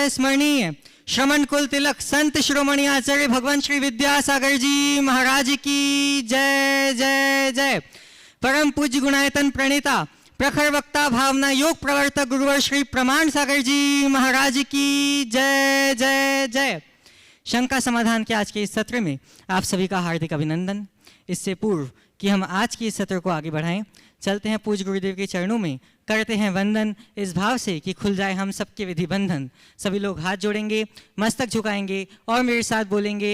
प्रातः स्मरणीय श्रमण कुल तिलक संत शिरोमणि आचार्य भगवान श्री विद्यासागर जी महाराज की जय जय जय। परम पूज्य गुणायतन प्रणेता प्रखर वक्ता भावना योग प्रवर्तक गुरुवर श्री प्रमाण सागर जी महाराज की जय जय जय। शंका समाधान के आज के इस सत्र में आप सभी का हार्दिक अभिनंदन। इससे पूर्व कि हम आज के इस सत्र को आगे बढ़ाएं, चलते हैं पूज्य गुरुदेव के चरणों में, करते हैं वंदन इस भाव से कि खुल जाए हम सबके विधि बंधन। सभी लोग हाथ जोड़ेंगे, मस्तक झुकाएंगे और मेरे साथ बोलेंगे,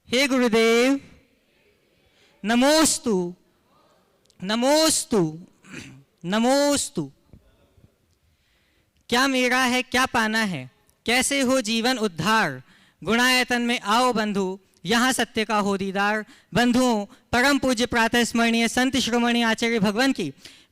हे गुरुदेव नमोस्तु नमोस्तु नमोस्तु। क्या मेरा है क्या पाना है, कैसे हो जीवन उद्धार, गुणायतन में आओ बंधु यहाँ सत्य का हो दीदार। बंधुओं, परम पूज्य प्रातः स्मरणीय संत शिरोमणि आचार्य भगवान की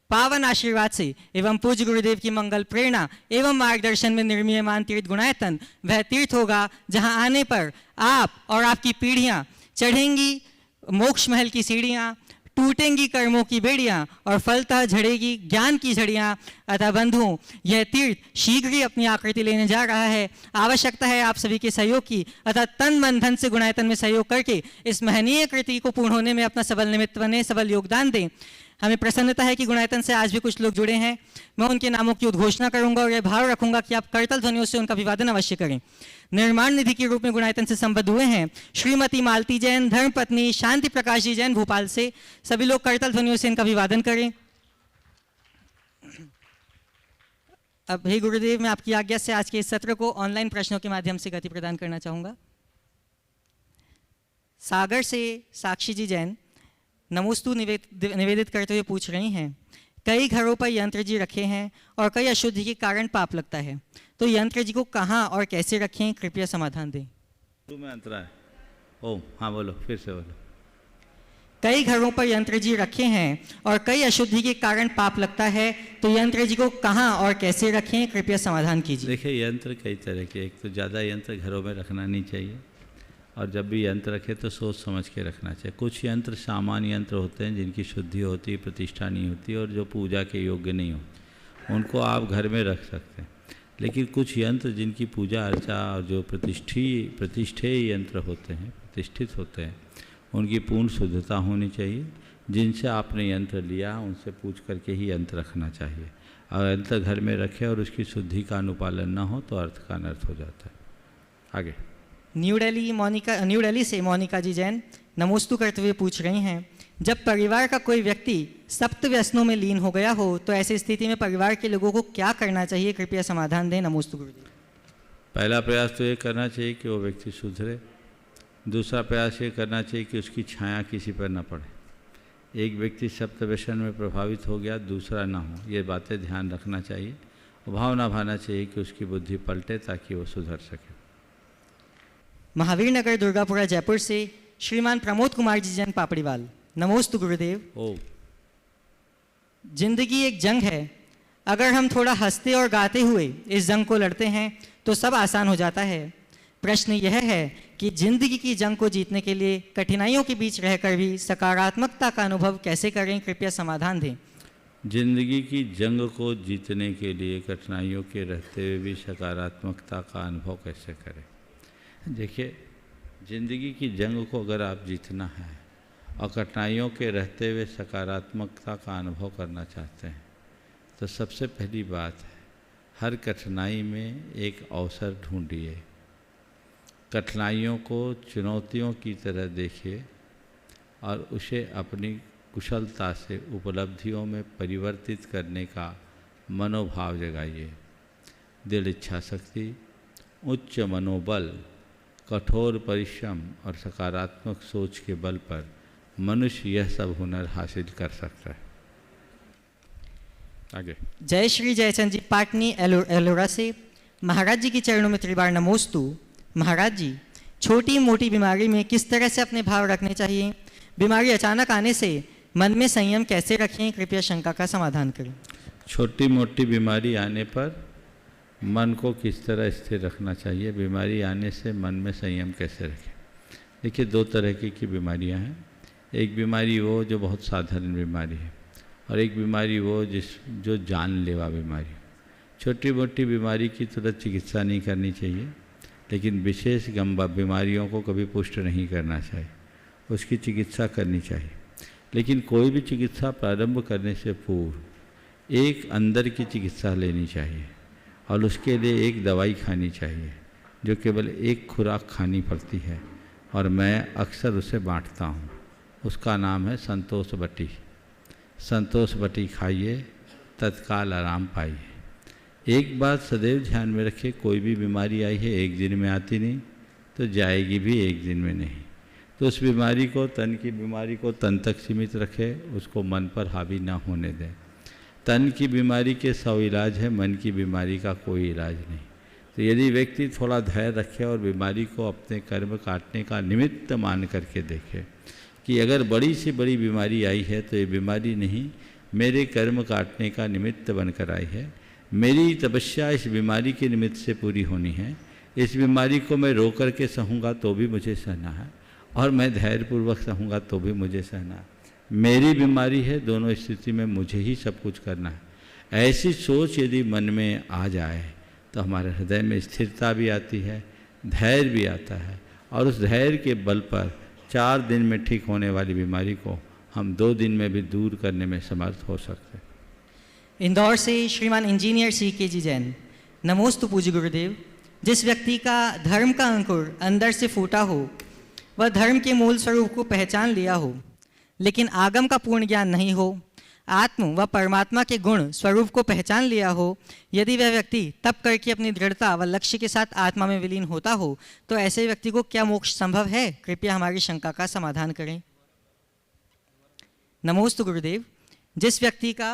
पावन आशीर्वाद से एवं पूज्य गुरुदेव की मंगल प्रेरणा एवं मार्गदर्शन में निर्मीयमान तीर्थ गुणायतन वह तीर्थ होगा जहां आने पर आप और आपकी पीढ़ियां चढ़ेंगी मोक्ष महल की सीढ़ियां, टूटेंगी कर्मों की बेड़ियां और फलतः झड़ेगी ज्ञान की झड़ियां। अतः बंधुओं, यह तीर्थ शीघ्र ही अपनी आकृति लेने जा रहा है। आवश्यकता है आप सभी के सहयोग की। अतः तन मन धन से गुणायतन में सहयोग करके इस महनीय कृति को पूर्ण होने में अपना सबल निमित्त बने, सबल योगदान दें। हमें प्रसन्नता है कि गुणायतन से आज भी कुछ लोग जुड़े हैं। मैं उनके नामों की उद्घोषणा करूंगा और यह भाव रखूंगा कि आप करतल ध्वनियों से उनका अभिवादन अवश्य करें। निर्माण निधि के रूप में गुणायतन से संबद्ध हुए हैं श्रीमती मालती जैन, धर्मपत्नी शांति प्रकाश जी जैन भोपाल से। सभी लोग करतल ध्वनियों से इनका अभिवादन करें। अब हे गुरुदेव, मैं आपकी आज्ञा से आज के इस सत्र को ऑनलाइन प्रश्नों के माध्यम से गति प्रदान करना चाहूंगा। सागर से साक्षी जी जैन नमोस्तु निवेदित करते हुए पूछ रही हैं, कई घरों पर यंत्र जी रखे हैं और कई अशुद्धि के कारण पाप लगता है, तो यंत्र जी को कहाँ और कैसे रखें, कृपया समाधान दें। में अंतरा है। ओम, हाँ बोलो, फिर से बोलो। कई घरों पर यंत्र जी रखे हैं और कई अशुद्धि के कारण पाप लगता है, तो यंत्र जी को कहाँ और कैसे रखें, कृपया समाधान कीजिए। देखिए, यंत्र कई तरह के, एक तो ज़्यादा यंत्र घरों में रखना नहीं चाहिए और जब भी यंत्र रखे तो सोच समझ के रखना चाहिए। कुछ यंत्र सामान्य यंत्र होते हैं जिनकी शुद्धि होती है, प्रतिष्ठा नहीं होती और जो पूजा के योग्य नहीं होते, उनको आप घर में रख सकते हैं। लेकिन कुछ यंत्र जिनकी पूजा अर्चा और जो प्रतिष्ठेय यंत्र होते हैं, प्रतिष्ठित होते हैं, उनकी पूर्ण शुद्धता होनी चाहिए। जिनसे आपने यंत्र लिया उनसे पूछ करके ही यंत्र रखना चाहिए। और यंत्र घर में रखे और उसकी शुद्धि का अनुपालन न हो तो अर्थ का अनर्थ हो जाता है। आगे न्यू दिल्ली से मोनिका जी जैन नमोस्तु करते हुए पूछ रही हैं, जब परिवार का कोई व्यक्ति सप्त व्यसनों में लीन हो गया हो तो ऐसी स्थिति में परिवार के लोगों को क्या करना चाहिए, कृपया समाधान दें। नमोस्तु गुरुदेव। पहला प्रयास तो ये करना चाहिए कि वो व्यक्ति सुधरे। दूसरा प्रयास ये करना चाहिए कि उसकी छाया किसी पर न पड़े। एक व्यक्ति सप्त व्यसन में प्रभावित हो गया, दूसरा ना हो, ये बातें ध्यान रखना चाहिए। भावना भाना चाहिए कि उसकी बुद्धि पलटे ताकि वो सुधर सके। महावीर नगर दुर्गापुरा जयपुर से श्रीमान प्रमोद कुमार जी जैन पापड़ीवाल नमोस्तु गुरुदेव। ओ, जिंदगी एक जंग है, अगर हम थोड़ा हंसते और गाते हुए इस जंग को लड़ते हैं तो सब आसान हो जाता है। प्रश्न यह है कि जिंदगी की जंग को जीतने के लिए कठिनाइयों के बीच रहकर भी सकारात्मकता का अनुभव कैसे करें, कृपया समाधान दें। जिंदगी की जंग को जीतने के लिए कठिनाइयों के रहते हुए भी सकारात्मकता का अनुभव कैसे करें। देखिए, ज़िंदगी की जंग को अगर आप जीतना है और कठिनाइयों के रहते हुए सकारात्मकता का अनुभव करना चाहते हैं तो सबसे पहली बात है, हर कठिनाई में एक अवसर ढूंढिए। कठिनाइयों को चुनौतियों की तरह देखिए और उसे अपनी कुशलता से उपलब्धियों में परिवर्तित करने का मनोभाव जगाइए। दृढ़ इच्छा शक्ति, उच्च मनोबल, कठोर परिश्रम और सकारात्मक सोच के बल पर मनुष्य यह सब हुनर हासिल कर सकता है। आगे जय श्री जयचंद जी पाटनी एलोरा से महाराज जी के चरणों में त्रिबार नमोस्तु। महाराज जी, छोटी मोटी बीमारी में किस तरह से अपने भाव रखने चाहिए, बीमारी अचानक आने से मन में संयम कैसे रखें, कृपया शंका का समाधान करें। छोटी मोटी बीमारी आने पर मन को किस तरह स्थिर रखना चाहिए, बीमारी आने से मन में संयम कैसे रखें। देखिए, दो तरह की बीमारियां हैं। एक बीमारी वो जो बहुत साधारण बीमारी है और एक बीमारी वो जो जानलेवा बीमारी। छोटी मोटी बीमारी की तुरंत चिकित्सा नहीं करनी चाहिए, लेकिन विशेष गंभीर बीमारियों को कभी पुष्ट नहीं करना चाहिए, उसकी चिकित्सा करनी चाहिए। लेकिन कोई भी चिकित्सा प्रारंभ करने से पूर्व एक अंदर की चिकित्सा लेनी चाहिए और उसके लिए एक दवाई खानी चाहिए जो केवल एक खुराक खानी पड़ती है, और मैं अक्सर उसे बांटता हूँ। उसका नाम है संतोष बटी। संतोष बटी खाइए, तत्काल आराम पाइए। एक बात सदैव ध्यान में रखिए, कोई भी बीमारी आई है एक दिन में आती नहीं, तो जाएगी भी एक दिन में नहीं। तो उस बीमारी को, तन की बीमारी को तन तक सीमित रखें, उसको मन पर हावी ना होने दें। तन की बीमारी के 100 इलाज है, मन की बीमारी का कोई इलाज नहीं। तो यदि व्यक्ति थोड़ा धैर्य रखे और बीमारी को अपने कर्म काटने का निमित्त मान करके देखे कि अगर बड़ी से बड़ी बीमारी आई है तो ये बीमारी नहीं, मेरे कर्म काटने का निमित्त बनकर आई है, मेरी तपस्या इस बीमारी के निमित्त से पूरी होनी है, इस बीमारी को मैं रो करके सहूँगा तो भी मुझे सहना है और मैं धैर्यपूर्वक सहूँगा तो भी मुझे सहना है। मेरी बीमारी है, दोनों स्थिति में मुझे ही सब कुछ करना है। ऐसी सोच यदि मन में आ जाए तो हमारे हृदय में स्थिरता भी आती है, धैर्य भी आता है, और उस धैर्य के बल पर 4 दिन में ठीक होने वाली बीमारी को हम 2 दिन में भी दूर करने में समर्थ हो सकते हैं। इंदौर से श्रीमान इंजीनियर CK जी जैन। नमोस्तु पूज्य गुरुदेव। जिस व्यक्ति का धर्म का अंकुर अंदर से फूटा हो, वह धर्म के मूल स्वरूप को पहचान लिया हो, लेकिन आगम का पूर्ण ज्ञान नहीं हो, आत्म व परमात्मा के गुण स्वरूप को पहचान लिया हो, यदि वह व्यक्ति तप करके अपनी दृढ़ता व लक्ष्य के साथ आत्मा में विलीन होता हो, तो ऐसे व्यक्ति को क्या मोक्ष संभव है? कृपया हमारी शंका का समाधान करें। नमोस्तु गुरुदेव। जिस व्यक्ति का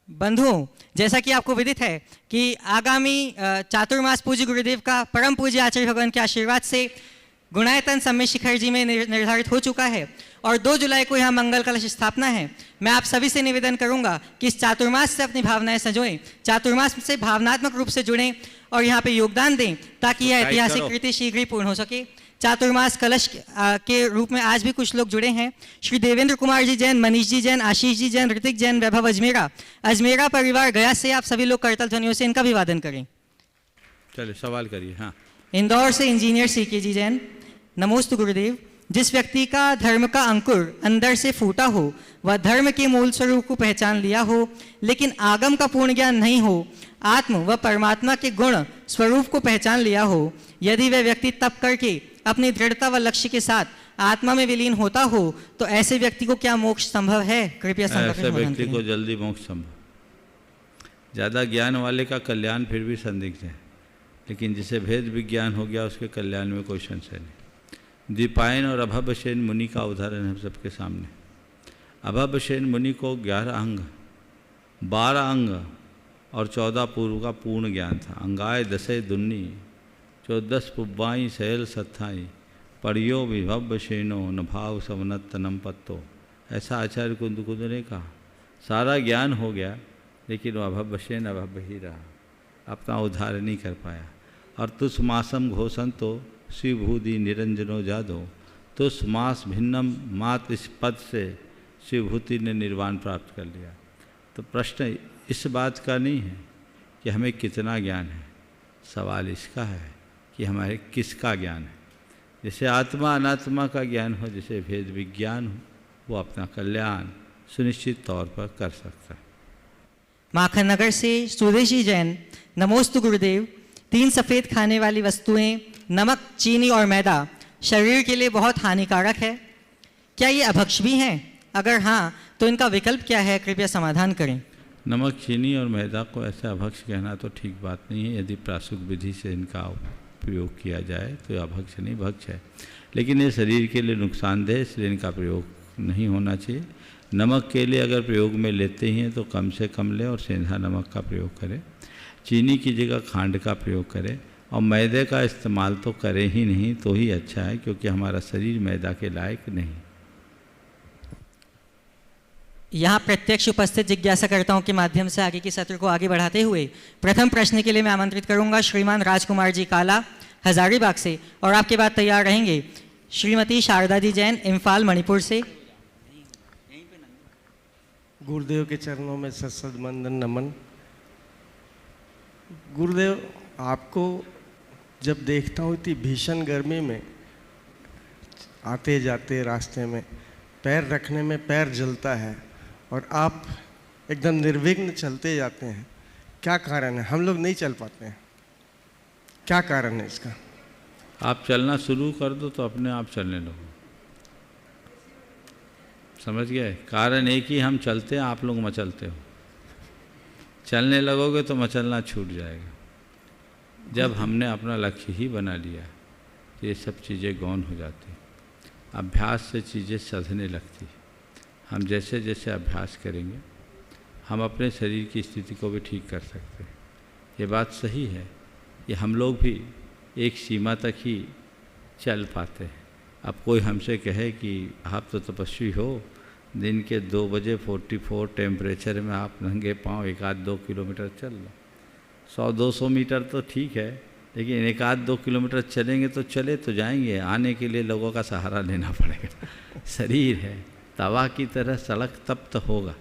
बंधुओं, जैसा कि आपको विदित है कि आगामी चातुर्मास पूज्य गुरुदेव का परम पूज्य आचार्य भगवान के आशीर्वाद से गुणायतन सम्मेद शिखर जी में निर्धारित हो चुका है और 2 जुलाई को यहाँ मंगल कलश स्थापना है। मैं आप सभी से निवेदन करूंगा कि इस चातुर्मास से अपनी भावनाएं सजोएं, चातुर्मास से भावनात्मक रूप से जुड़ें और यहाँ पे योगदान दें ताकि यह ऐतिहासिक कृति शीघ्र ही पूर्ण हो सके। चातुर्मास कलश के रूप में आज भी कुछ लोग जुड़े हैं। श्री देवेंद्र कुमार जी जैन, मनीष जी जैन, आशीष जी जैन, ऋतिक जैन, वैभव अजमेरा परिवार गया से आप सभी लोग करतल ध्वनियों से इनका अभिवादन करें। चलिए सवाल करिए। हाँ। इंदौर से इंजीनियर CK जी जैन। नमोस्तु गुरुदेव। जिस व्यक्ति का धर्म का अंकुर अंदर से फूटा हो, वह धर्म के मूल स्वरूप को पहचान लिया हो, लेकिन आगम का पूर्ण ज्ञान नहीं हो, आत्म व परमात्मा के गुण स्वरूप को पहचान लिया हो, यदि वह व्यक्ति तप करके अपनी दृढ़ता व लक्ष्य के साथ आत्मा में विलीन होता हो, तो ऐसे व्यक्ति को क्या मोक्ष संभव है? कृपया ऐसे व्यक्ति को जल्दी मोक्ष संभव। ज़्यादा ज्ञान वाले का कल्याण फिर भी संदिग्ध है, लेकिन जिसे भेद विज्ञान हो गया उसके कल्याण में कोई संशय नहीं। दीपायन और अभवसेन मुनि का उदाहरण हम सबके सामने। अभवसेन मुनि को 11 अंग, 12 अंग और 14 पूर्व का पूर्ण ज्ञान था। अंगाय दशे दुन्नी 14 पुब्बाई शैल सत्थाई पढ़ियो विभवसेनो न भाव सवनत तनम पत्तो। ऐसा आचार्य कुंद ने कहा। सारा ज्ञान हो गया, लेकिन वह अभवसेन अभव ही रहा, अपना उद्धार नहीं कर पाया। और तुस मासम घोषंतो शिवभूति निरंजनो जादो, तुस मास भिन्नम मात इस पद से शिवभूति ने निर्वाण प्राप्त कर लिया। तो प्रश्न इस बात का नहीं है कि हमें कितना ज्ञान है, सवाल इसका है कि हमारे किसका ज्ञान है। जैसे आत्मा अनात्मा का ज्ञान हो, जैसे भेद विज्ञान हो, वो अपना कल्याण सुनिश्चित तौर पर कर सकता है। माखन नगर से सुदेशी जैन। नमोस्तु गुरुदेव। 3 सफ़ेद खाने वाली वस्तुएं नमक, चीनी और मैदा शरीर के लिए बहुत हानिकारक है। क्या ये अभक्ष भी हैं? अगर हाँ, तो इनका विकल्प क्या है? कृपया समाधान करें। नमक, चीनी और मैदा को ऐसे अभक्ष कहना तो ठीक बात नहीं है। यदि प्रासूक विधि से इनका प्रयोग किया जाए तो अभक्ष नहीं, भक्ष है। लेकिन ये शरीर के लिए नुकसानदेह, इसलिए इनका प्रयोग नहीं होना चाहिए। नमक के लिए अगर प्रयोग में लेते ही हैं तो कम से कम लें और सेंधा नमक का प्रयोग करें। चीनी की जगह खांड का प्रयोग करें और मैदे का इस्तेमाल तो करें ही नहीं तो ही अच्छा है, क्योंकि हमारा शरीर मैदा के लायक नहीं। यहाँ प्रत्यक्ष उपस्थित जिज्ञासाकर्ताओं के माध्यम से आगे के सत्र को आगे बढ़ाते हुए प्रथम प्रश्न के लिए मैं आमंत्रित करूंगा श्रीमान राजकुमार जी काला, हजारीबाग से, और आपके बाद तैयार रहेंगे श्रीमती शारदा जी जैन, इम्फाल मणिपुर से। गुरुदेव के चरणों में सत्सद वंदन नमन। गुरुदेव, आपको जब देखता हूँ इतनी भीषण गर्मी में आते जाते रास्ते में पैर रखने में पैर जलता है और आप एकदम निर्विघ्न चलते जाते हैं, क्या कारण है? हम लोग नहीं चल पाते हैं, क्या कारण है इसका? आप चलना शुरू कर दो तो अपने आप चलने लगो। समझ गए? कारण एक ही, हम चलते हैं, आप लोग मचलते हो। चलने लगोगे तो मचलना छूट जाएगा। जब हमने अपना लक्ष्य ही बना लिया तो ये सब चीज़ें गौण हो जाती। अभ्यास से चीज़ें सधने लगती। हम जैसे जैसे अभ्यास करेंगे हम अपने शरीर की स्थिति को भी ठीक कर सकते हैं। ये बात सही है। ये हम लोग भी एक सीमा तक ही चल पाते हैं। अब कोई हमसे कहे कि आप तो तपस्वी हो, दिन के 2 बजे 44 टेम्परेचर में आप नंगे पाँव 1-2 किलोमीटर चल लो। 100-200 मीटर तो ठीक है, लेकिन 1-2 किलोमीटर चलेंगे तो चले तो जाएंगे। आने के लिए लोगों का सहारा लेना पड़ेगा। शरीर है तवा की तरह, सड़क तब तो होगा।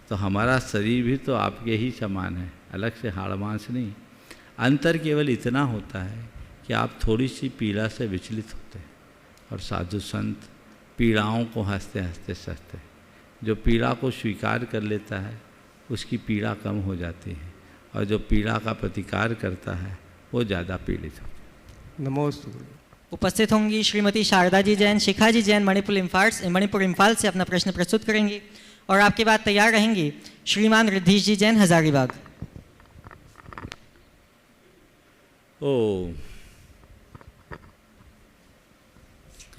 तो हमारा शरीर भी तो आपके ही समान है, अलग से हाड़ मांस नहीं। अंतर केवल इतना होता है कि आप थोड़ी सी पीड़ा से विचलित होते हैं और साधु संत पीड़ाओं को हंसते हंसते सहते। जो पीड़ा को स्वीकार कर लेता है उसकी पीड़ा कम हो जाती है, और जो पीड़ा का प्रतिकार करता है वो ज़्यादा पीड़ित होता है। नमोस्तु। उपस्थित होंगी श्रीमती शारदा जी जैन, शिखा जी जैन मणिपुर इम्फाल से अपना प्रश्न प्रस्तुत करेंगी, और आपके बाद तैयार रहेंगी श्रीमान रिद्धीश जी जैन हजारीबाग। ओ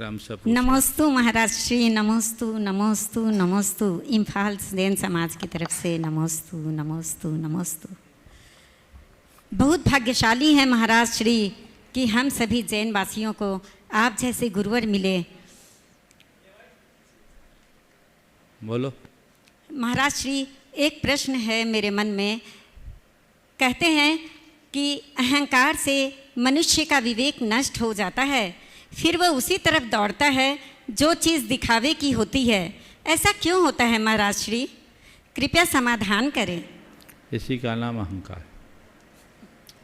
नमोस्तु महाराज श्री, नमोस्तु नमोस्तु नमोस्तु। इम्फाल जैन समाज की तरफ से नमोस्तु नमोस्तु नमोस्तु। बहुत भाग्यशाली हैं महाराज श्री कि हम सभी जैन वासियों को आप जैसे गुरुवर मिले। बोलो महाराज श्री, एक प्रश्न है मेरे मन में। कहते हैं कि अहंकार से मनुष्य का विवेक नष्ट हो जाता है, फिर वह उसी तरफ दौड़ता है जो चीज़ दिखावे की होती है। ऐसा क्यों होता है महाराज श्री? कृपया समाधान करें। इसी का नाम अहंकार।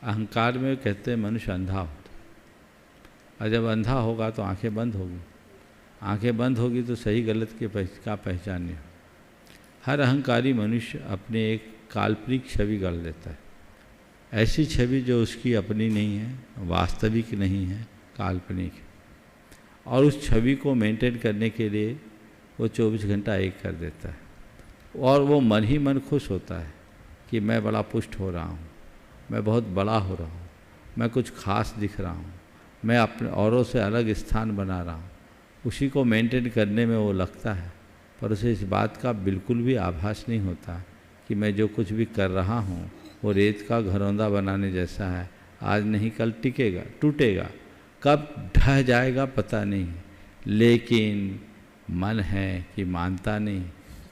अहंकार में कहते हैं मनुष्य अंधा होता है, और जब अंधा होगा तो आंखें बंद होगी। आंखें बंद होगी तो सही गलत के का पहचान नहीं हो। हर अहंकारी मनुष्य अपने एक काल्पनिक छवि गढ़ लेता है, ऐसी छवि जो उसकी अपनी नहीं है, वास्तविक नहीं है, काल्पनिक है। और उस छवि को मेंटेन करने के लिए वो 24 घंटा एक कर देता है, और वो मन ही मन खुश होता है कि मैं बड़ा पुष्ट हो रहा हूँ, मैं बहुत बड़ा हो रहा हूँ, मैं कुछ खास दिख रहा हूँ, मैं अपने औरों से अलग स्थान बना रहा हूँ। उसी को मेंटेन करने में वो लगता है, पर उसे इस बात का बिल्कुल भी आभास नहीं होता कि मैं जो कुछ भी कर रहा हूँ वो रेत का घरौंदा बनाने जैसा है। आज नहीं कल टिकेगा, टूटेगा, कब ढह जाएगा पता नहीं, लेकिन मन है कि मानता नहीं।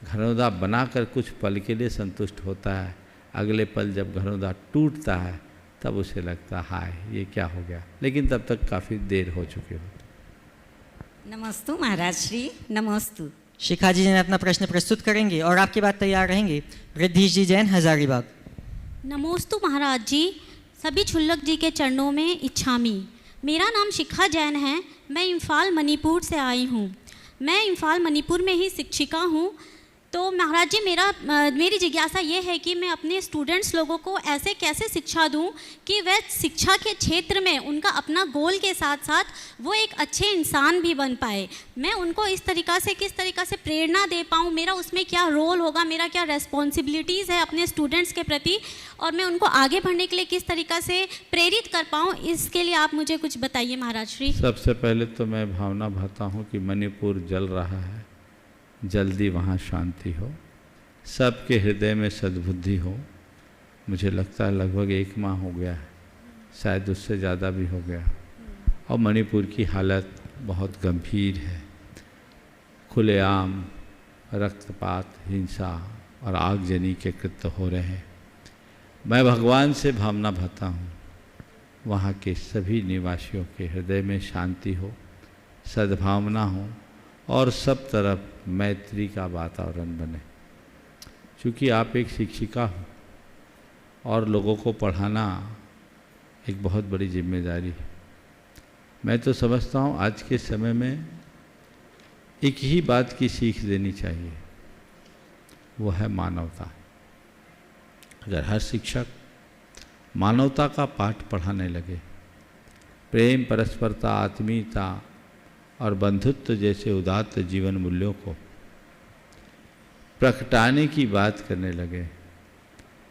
घरौंदा बनाकर कुछ पल के लिए संतुष्ट होता है, अगले पल जब घरौंदा टूटता है तब उसे लगता है हाय ये क्या हो गया, लेकिन तब तक काफ़ी देर हो चुकी होती। नमोस्तु महाराज श्री, नमोस्तु। शिखा जी जैन अपना प्रश्न प्रस्तुत करेंगे, और आपके बाद तैयार रहेंगे रिद्धीश जी जैन हजारीबाग। नमोस्तु महाराज जी, सभी छुल्लक जी के चरणों में इच्छामी। मेरा नाम शिखा जैन है, मैं इम्फाल मणिपुर से आई हूँ। मैं इम्फाल मणिपुर में ही शिक्षिका हूँ। तो महाराज जी मेरी जिज्ञासा ये है कि मैं अपने स्टूडेंट्स लोगों को ऐसे कैसे शिक्षा दूँ कि वह शिक्षा के क्षेत्र में उनका अपना गोल के साथ साथ वो एक अच्छे इंसान भी बन पाए। मैं उनको किस तरीक़ा से प्रेरणा दे पाऊँ, मेरा उसमें क्या रोल होगा, मेरा क्या रेस्पॉन्सिबिलिटीज़ है अपने स्टूडेंट्स के प्रति, और मैं उनको आगे बढ़ने के लिए किस तरीक़ा से प्रेरित कर पाऊँ, इसके लिए आप मुझे कुछ बताइए महाराज श्री। सबसे पहले तो मैं भावना भाता हूँ कि मणिपुर जल रहा है, जल्दी वहाँ शांति हो, सबके हृदय में सद्बुद्धि हो। मुझे लगता है लगभग 1 माह हो गया है, शायद उससे ज़्यादा भी हो गया, और मणिपुर की हालत बहुत गंभीर है। खुलेआम रक्तपात, हिंसा और आगजनी के कृत्य हो रहे हैं। मैं भगवान से भावना भाता हूँ वहाँ के सभी निवासियों के हृदय में शांति हो, सद्भावना हो, और सब तरफ मैत्री का वातावरण बने। क्योंकि आप एक शिक्षिका हो और लोगों को पढ़ाना एक बहुत बड़ी जिम्मेदारी है। मैं तो समझता हूँ आज के समय में एक ही बात की सीख देनी चाहिए, वो है मानवता। अगर हर शिक्षक मानवता का पाठ पढ़ाने लगे, प्रेम, परस्परता, आत्मीयता और बंधुत्व जैसे उदात्त जीवन मूल्यों को प्रकटाने की बात करने लगे,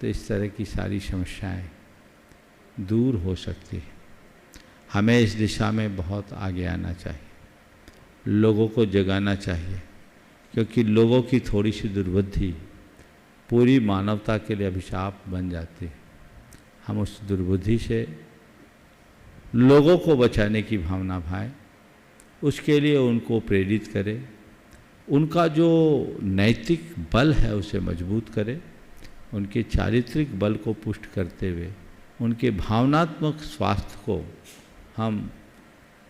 तो इस तरह की सारी समस्याएं दूर हो सकती है। हमें इस दिशा में बहुत आगे आना चाहिए, लोगों को जगाना चाहिए, क्योंकि लोगों की थोड़ी सी दुर्बुद्धि पूरी मानवता के लिए अभिशाप बन जाती है। हम उस दुर्बुद्धि से लोगों को बचाने की भावना भाएं, उसके लिए उनको प्रेरित करें, उनका जो नैतिक बल है उसे मजबूत करें, उनके चारित्रिक बल को पुष्ट करते हुए उनके भावनात्मक स्वास्थ्य को हम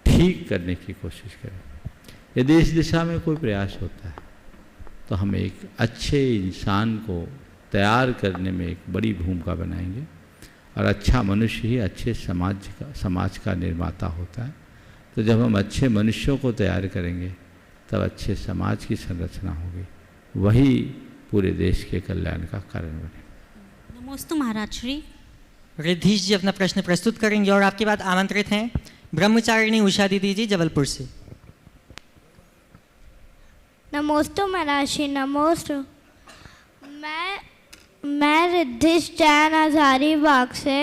ठीक करने की कोशिश करें। यदि इस दिशा में कोई प्रयास होता है तो हम एक अच्छे इंसान को तैयार करने में एक बड़ी भूमिका बनाएंगे, और अच्छा मनुष्य ही अच्छे समाज का निर्माता होता है। तो जब हम अच्छे मनुष्यों को तैयार करेंगे तब अच्छे समाज की संरचना होगी, वही पूरे देश के कल्याण का कारण बने। नमोस्तु महाराज श्री। रिद्धीश जी अपना प्रश्न प्रस्तुत करेंगे और आपके बाद आमंत्रित हैं ब्रह्मचारिणी उषा दीदी जी जबलपुर से। नमोस्तु महाराज श्री। नमोस्तु। मैं रिद्धिश जैन हजारीबाग से।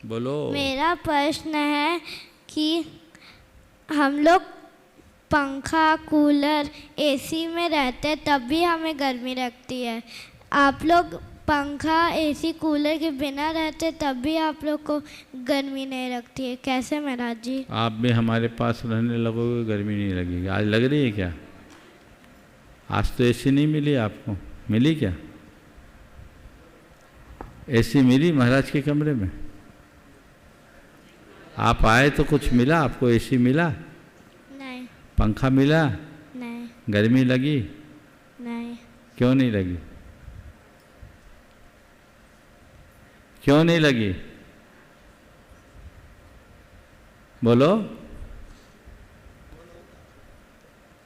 बोलो। मेरा प्रश्न है कि हम लोग पंखा, कूलर, एसी में रहते तब भी हमें गर्मी लगती है। आप लोग पंखा, एसी, कूलर के बिना रहते तब भी आप लोग को गर्मी नहीं लगती है, कैसे महाराज जी? आप भी हमारे पास रहने लगोगे, गर्मी नहीं लगेगी। आज लग रही है क्या? आज तो एसी नहीं मिली आपको, मिली क्या? एसी मिली महाराज के कमरे में? आप आए तो कुछ मिला आपको? एसी मिला? नहीं। पंखा मिला? नहीं। गर्मी लगी? नहीं। क्यों नहीं लगी? क्यों नहीं लगी? बोलो।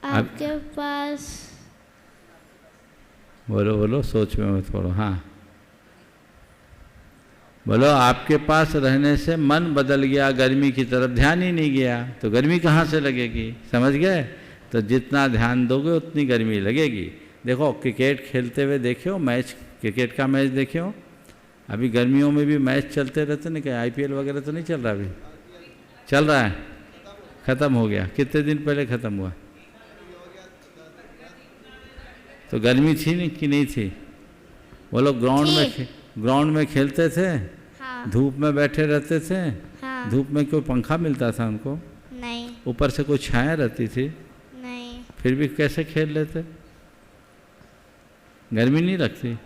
आपके पास बोलो बोलो, सोच में मत पड़ो। हाँ बोलो। आपके पास रहने से मन बदल गया, गर्मी की तरफ ध्यान ही नहीं गया, तो गर्मी कहाँ से लगेगी? समझ गए? तो जितना ध्यान दोगे उतनी गर्मी लगेगी। देखो क्रिकेट खेलते हुए देखियो, मैच, क्रिकेट का मैच देखियो, अभी गर्मियों में भी मैच चलते रहते ना, क्या आईपीएल वगैरह तो नहीं चल रहा? अभी चल रहा है, ख़त्म हो गया। कितने दिन पहले ख़त्म हुआ? तो गर्मी थी नहीं कि नहीं थी? वो लोग ग्राउंड में खेलते थे। हाँ। धूप में बैठे रहते थे। हाँ। धूप में कोई पंखा मिलता था उनको? नहीं। ऊपर से कोई छाया रहती थी? नहीं। फिर भी कैसे खेल लेते? गर्मी नहीं लगती?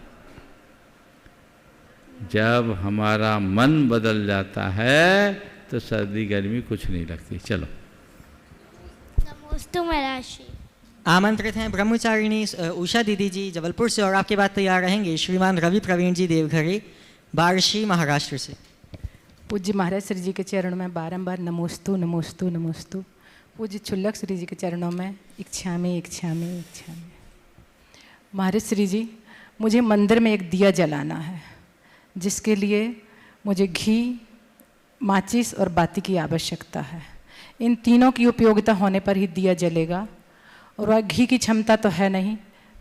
जब हमारा मन बदल जाता है तो सर्दी गर्मी कुछ नहीं लगती। चलो। नमोस्तु महाराज श्री। आमंत्रित हैं ब्रह्मचारिणी उषा दीदी जी जबलपुर से और आपके बाद तैयार रहेंगे श्रीमान रवि प्रवीण जी देवघरी बार्शी महाराष्ट्र से। पूज्य महाराज श्री जी के चरणों में बारंबार नमोस्तु नमोस्तु नमोस्तु। पूज्य छुल्लक श्री जी के चरणों में इच्छामी इच्छामी इच्छामी। महाराज श्री जी, मुझे मंदिर में एक दिया जलाना है, जिसके लिए मुझे घी, माचिस और बाती की आवश्यकता है। इन तीनों की उपयोगिता होने पर ही दिया जलेगा, और वह घी की क्षमता तो है नहीं,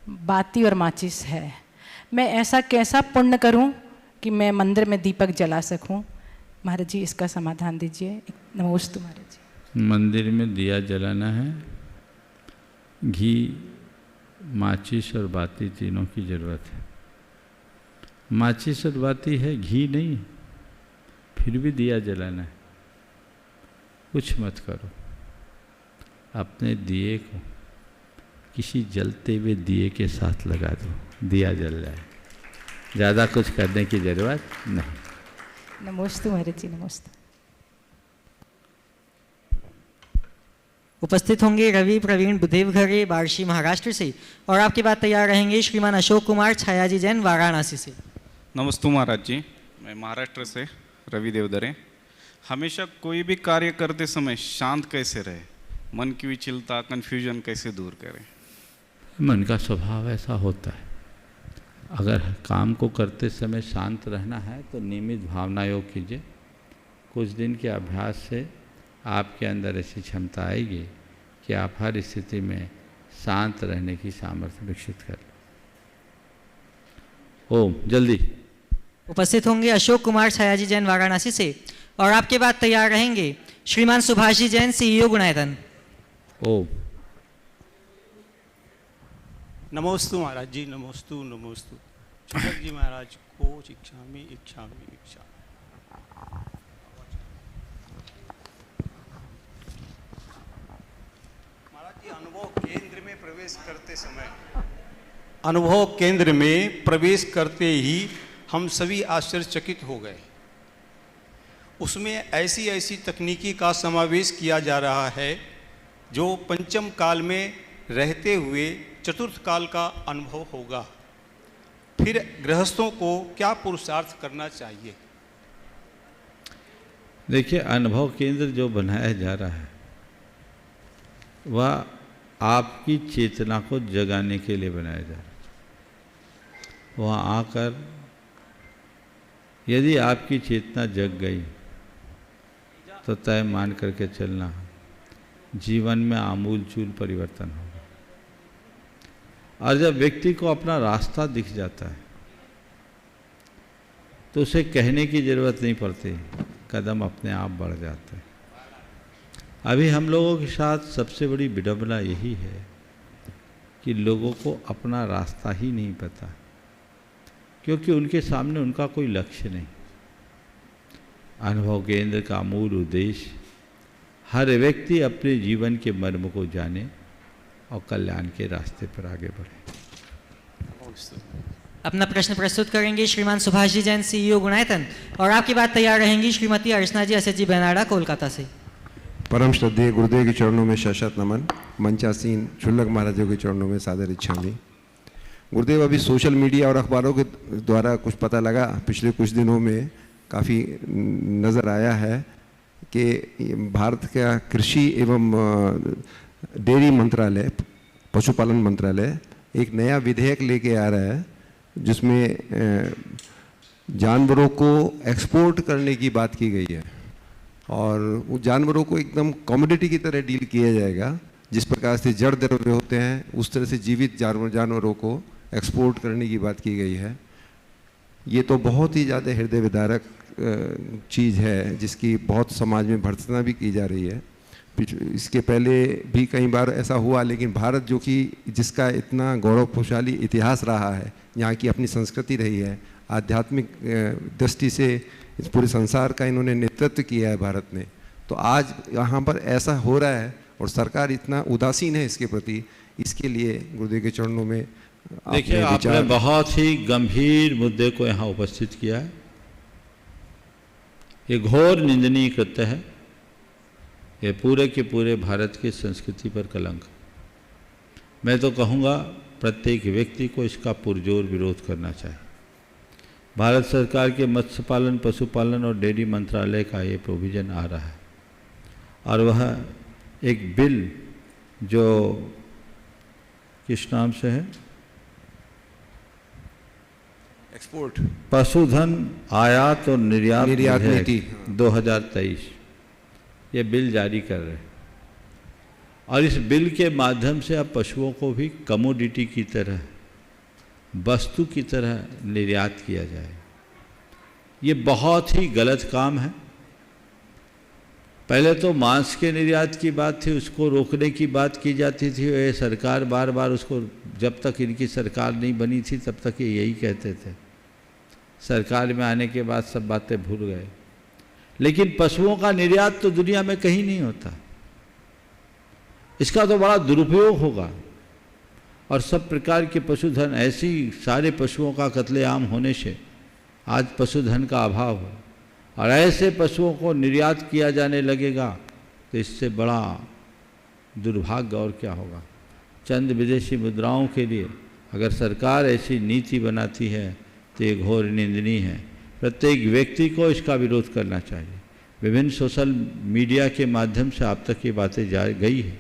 बाती और माचिस है। मैं ऐसा कैसा पुण्य करूं कि मैं मंदिर में दीपक जला सकूं? महाराज जी इसका समाधान दीजिए। नमोस्तु महाराज जी। मंदिर में दिया जलाना है, घी, माचिस और बाती तीनों की ज़रूरत है। माचिस और बाती है, घी नहीं, फिर भी दिया जलाना है। कुछ मत करो, अपने दिए को किसी जलते हुए दिए के साथ लगा दो, दिया जल जाए। ज़्यादा कुछ करने की ज़रूरत नहीं। नमोस्तु महाराज जी। नमोस्तु। उपस्थित होंगे रवि प्रवीण बुदेवघरे बार्शी महाराष्ट्र से और आपके बाद तैयार रहेंगे श्रीमान अशोक कुमार छायाजी जैन वाराणसी से। नमस्ते महाराज जी, मैं महाराष्ट्र से रवि देवधरे। हमेशा कोई भी कार्य करते समय शांत कैसे रहे, मन की विचलता कन्फ्यूजन कैसे दूर करें? मन का स्वभाव ऐसा होता है, अगर काम को करते समय शांत रहना है तो नियमित भावना योग कीजिए। कुछ दिन के अभ्यास से आपके अंदर ऐसी क्षमता आएगी कि आप हर स्थिति में शांत रहने की सामर्थ्य विकसित कर लो। ओम जल्दी। उपस्थित होंगे अशोक कुमार छायाजी जैन वाराणसी से और आपके बाद तैयार रहेंगे श्रीमान सुभाषी जैन सीईओ गुणायतन। ओम। नमोस्तु महाराज जी, नमोस्तु नमोस्तु। चुलक जी महाराज को इच्छामि इच्छामि इच्छा। महाराज जी, अनुभव केंद्र में प्रवेश करते ही हम सभी आश्चर्यचकित हो गए। उसमें ऐसी ऐसी तकनीकी का समावेश किया जा रहा है जो पंचम काल में रहते हुए चतुर्थ काल का अनुभव होगा। फिर गृहस्थों को क्या पुरुषार्थ करना चाहिए? देखिए, अनुभव केंद्र जो बनाया जा रहा है वह आपकी चेतना को जगाने के लिए बनाया जा रहा है। वहाँ आकर यदि आपकी चेतना जग गई तो तय मान करके चलना, जीवन में आमूल चूल परिवर्तन होगा। और जब व्यक्ति को अपना रास्ता दिख जाता है तो उसे कहने की ज़रूरत नहीं पड़ती, कदम अपने आप बढ़ जाते हैं। अभी हम लोगों के साथ सबसे बड़ी विडंबना यही है कि लोगों को अपना रास्ता ही नहीं पता, क्योंकि उनके सामने उनका कोई लक्ष्य नहीं। अनुभव केंद्र का मूल उद्देश्य हर व्यक्ति अपने जीवन के मर्म को जाने और कल्याण के रास्ते पर आगे बढ़े। अपना प्रश्न प्रस्तुत करेंगे श्रीमान सुभाषी जैन सीईओ गुणायतन और आपकी बात तैयार रहेंगी श्रीमती अर्चना जी असेट जी बेनाडा कोलकाता से। परम श्रद्धेय गुरुदेव के चरणों में शत नमन। मंचासीन क्षुल्लक महाराजों के चरणों में सादर इच्छामि। गुरुदेव, अभी सोशल मीडिया और अखबारों के द्वारा कुछ पता लगा, पिछले कुछ दिनों में काफ़ी नज़र आया है कि भारत का कृषि एवं डेयरी मंत्रालय, पशुपालन मंत्रालय एक नया विधेयक लेके आ रहा है जिसमें जानवरों को एक्सपोर्ट करने की बात की गई है और वो जानवरों को एकदम कमोडिटी की तरह डील किया जाएगा। जिस प्रकार से जड़ द्रव्य होते हैं उस तरह से जीवित जानवरों को एक्सपोर्ट करने की बात की गई है। ये तो बहुत ही ज़्यादा हृदय विदारक चीज़ है जिसकी बहुत समाज में भर्त्सना भी की जा रही है। इसके पहले भी कई बार ऐसा हुआ, लेकिन भारत जो कि जिसका इतना गौरवशाली इतिहास रहा है, यहाँ की अपनी संस्कृति रही है, आध्यात्मिक दृष्टि से इस पूरे संसार का इन्होंने नेतृत्व किया है भारत ने, तो आज यहाँ पर ऐसा हो रहा है और सरकार इतना उदासीन है इसके प्रति। इसके लिए गुरुदेव के चरणों में देखिए, आपने बहुत ही गंभीर मुद्दे को यहाँ उपस्थित किया है। ये घोर निंदनीय कृत्य है, ये पूरे के पूरे भारत की संस्कृति पर कलंक। मैं तो कहूँगा प्रत्येक व्यक्ति को इसका पुरजोर विरोध करना चाहिए। भारत सरकार के मत्स्य पालन, पशुपालन और डेयरी मंत्रालय का ये प्रोविज़न आ रहा है और वह एक बिल जो किस नाम से है, एक्सपोर्ट पशुधन आयात और निर्यात नीति 2023, ये बिल जारी कर रहे हैं और इस बिल के माध्यम से अब पशुओं को भी कमोडिटी की तरह, वस्तु की तरह निर्यात किया जाए। ये बहुत ही गलत काम है। पहले तो मांस के निर्यात की बात थी, उसको रोकने की बात की जाती थी। ये सरकार बार बार उसको, जब तक इनकी सरकार नहीं बनी थी तब तक ये यही कहते थे। सरकार में आने के बाद सब बातें भूल गए। लेकिन पशुओं का निर्यात तो दुनिया में कहीं नहीं होता, इसका तो बड़ा दुरुपयोग होगा और सब प्रकार के पशुधन, ऐसी सारे पशुओं का कत्लेआम होने से आज पशुधन का अभाव है और ऐसे पशुओं को निर्यात किया जाने लगेगा तो इससे बड़ा दुर्भाग्य और क्या होगा। चंद विदेशी मुद्राओं के लिए अगर सरकार ऐसी नीति बनाती है तो ये घोर निंदनीय है। प्रत्येक व्यक्ति को इसका विरोध करना चाहिए। विभिन्न सोशल मीडिया के माध्यम से आप तक ये बातें जा गई है,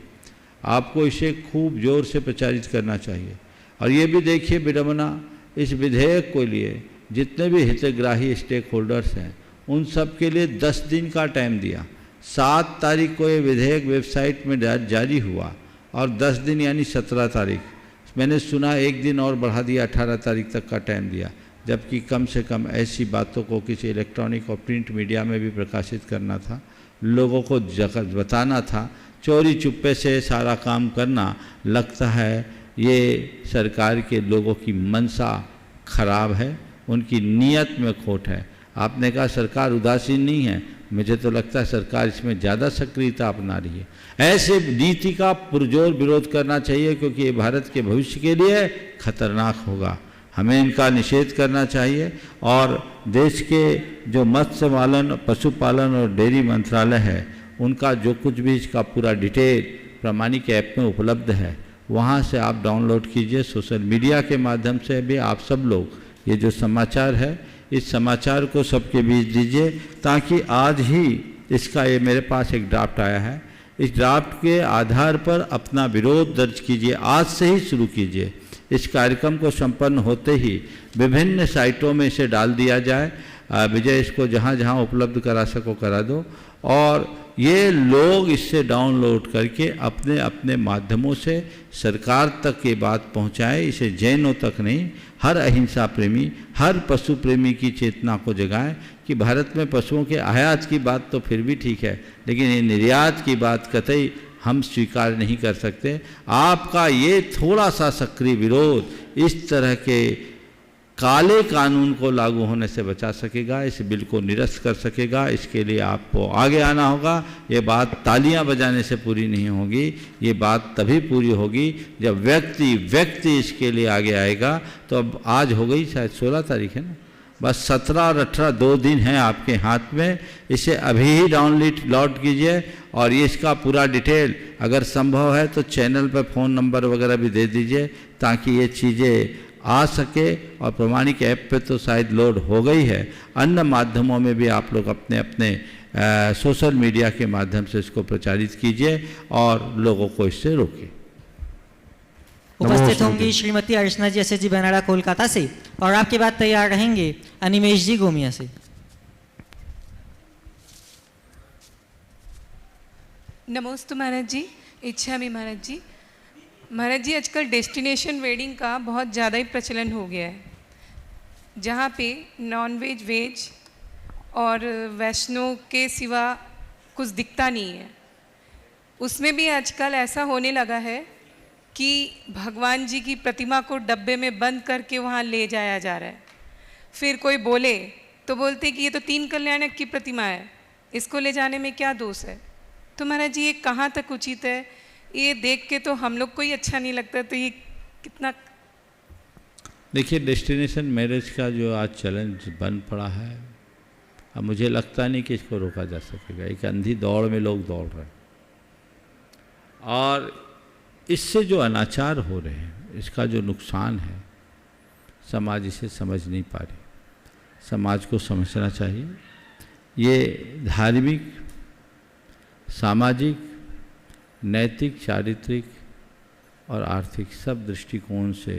आपको इसे खूब जोर से प्रचारित करना चाहिए। और ये भी देखिए विडंबना, इस विधेयक को लिए जितने भी हितग्राही स्टेक होल्डर्स हैं उन सब के लिए 10 दिन का टाइम दिया। 7 तारीख को ये विधेयक वेबसाइट में जारी हुआ और 10 दिन यानी 17 तारीख, मैंने सुना 1 दिन और बढ़ा दिया, 18 तारीख तक का टाइम दिया, जबकि कम से कम ऐसी बातों को किसी इलेक्ट्रॉनिक और प्रिंट मीडिया में भी प्रकाशित करना था, लोगों को बताना था। चोरी चुप्पे से सारा काम करना, लगता है ये सरकार के लोगों की मंशा खराब है, उनकी नीयत में खोट है। आपने कहा सरकार उदासीन नहीं है, मुझे तो लगता है सरकार इसमें ज़्यादा सक्रियता अपना रही है। ऐसे नीति का पुरजोर विरोध करना चाहिए, क्योंकि ये भारत के भविष्य के लिए खतरनाक होगा। हमें इनका निषेध करना चाहिए। और देश के जो मत्स्य पालन, पशुपालन और डेयरी मंत्रालय है, उनका जो कुछ भी इसका पूरा डिटेल प्रामाणिक ऐप में उपलब्ध है, वहाँ से आप डाउनलोड कीजिए। सोशल मीडिया के माध्यम से भी आप सब लोग ये जो समाचार है, इस समाचार को सबके बीच दीजिए, ताकि आज ही इसका ये मेरे पास एक ड्राफ्ट आया है, इस ड्राफ्ट के आधार पर अपना विरोध दर्ज कीजिए। आज से ही शुरू कीजिए। इस कार्यक्रम को संपन्न होते ही विभिन्न साइटों में इसे डाल दिया जाए। विजय इसको जहाँ जहाँ उपलब्ध करा सको करा दो, और ये लोग इससे डाउनलोड करके अपने अपने माध्यमों से सरकार तक ये बात पहुँचाएं। इसे जैनों तक नहीं, हर अहिंसा प्रेमी, हर पशु प्रेमी की चेतना को जगाएं कि भारत में पशुओं के आयात की बात तो फिर भी ठीक है, लेकिन ये निर्यात की बात कतई हम स्वीकार नहीं कर सकते। आपका ये थोड़ा सा सक्रिय विरोध इस तरह के काले कानून को लागू होने से बचा सकेगा, इस बिल को निरस्त कर सकेगा। इसके लिए आपको आगे आना होगा। ये बात तालियां बजाने से पूरी नहीं होगी, ये बात तभी पूरी होगी जब व्यक्ति इसके लिए आगे आएगा। तो अब आज हो गई शायद 16 तारीख है ना, बस 17 और 18 2 दिन हैं आपके हाथ में। इसे अभी ही डाउनलोड कीजिए और ये इसका पूरा डिटेल अगर संभव है तो चैनल पर फ़ोन नंबर वगैरह भी दे दीजिए, ताकि ये चीज़ें आ सके। और प्रामाणिक ऐप पे तो शायद लोड हो गई है, अन्य माध्यमों में भी आप लोग अपने अपने सोशल मीडिया के माध्यम से इसको प्रचारित कीजिए और लोगों को इससे रोकिए। उपस्थित होंगी श्रीमती अर्चना जी SSG बनाड़ा कोलकाता से, और आपके बाद तैयार रहेंगे अनिमेश जी गोमिया से। नमोस्तु महाराज जी, इच्छामी महाराज जी। महाराज जी, आजकल डेस्टिनेशन वेडिंग का बहुत ज़्यादा ही प्रचलन हो गया है, जहाँ पे नॉन वेज, वेज और वैष्णो के सिवा कुछ दिखता नहीं है। उसमें भी आजकल ऐसा होने लगा है कि भगवान जी की प्रतिमा को डब्बे में बंद करके वहाँ ले जाया जा रहा है। फिर कोई बोले तो बोलते कि ये तो 3 कल्याणक की प्रतिमा है, इसको ले जाने में क्या दोष है। तो महाराज जी, ये कहाँ तक उचित है? ये देख के तो हम लोग को ही अच्छा नहीं लगता, तो ये कितना। देखिए, डेस्टिनेशन मैरिज का जो आज चलन बन पड़ा है, अब मुझे लगता नहीं कि इसको रोका जा सकेगा। एक अंधी दौड़ में लोग दौड़ रहे हैं, और इससे जो अनाचार हो रहे हैं, इसका जो नुकसान है, समाज इसे समझ नहीं पा रही। समाज को समझना चाहिए। ये धार्मिक, सामाजिक, नैतिक, चारित्रिक और आर्थिक सब दृष्टिकोण से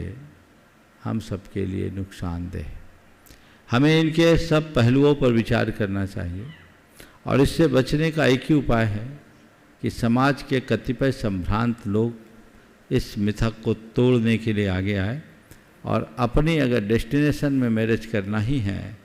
हम सबके लिए नुकसानदेह है। हमें इनके सब पहलुओं पर विचार करना चाहिए, और इससे बचने का एक ही उपाय है कि समाज के कतिपय संभ्रांत लोग इस मिथक को तोड़ने के लिए आगे आए, और अपनी अगर डेस्टिनेशन में मैरिज करना ही है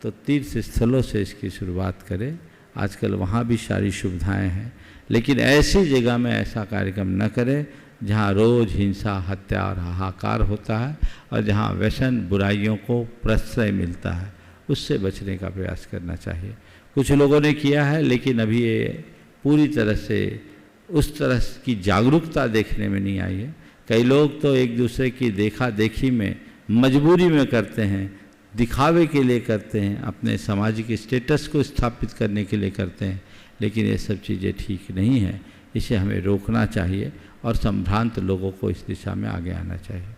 तो तीर्थ स्थलों से इसकी शुरुआत करें। आजकल वहाँ भी सारी सुविधाएं हैं, लेकिन ऐसी जगह में ऐसा कार्यक्रम न करें जहाँ रोज़ हिंसा, हत्या और हाहाकार होता है, और जहाँ व्यसन, बुराइयों को प्रश्रय मिलता है। उससे बचने का प्रयास करना चाहिए। कुछ लोगों ने किया है, लेकिन अभी ये पूरी तरह से उस तरह की जागरूकता देखने में नहीं आई है। कई लोग तो एक दूसरे की देखा देखी में, मजबूरी में करते हैं, दिखावे के लिए करते हैं, अपने सामाजिक स्टेटस को स्थापित करने के लिए करते हैं, लेकिन ये सब चीज़ें ठीक नहीं है। इसे हमें रोकना चाहिए और संभ्रांत लोगों को इस दिशा में आगे आना चाहिए।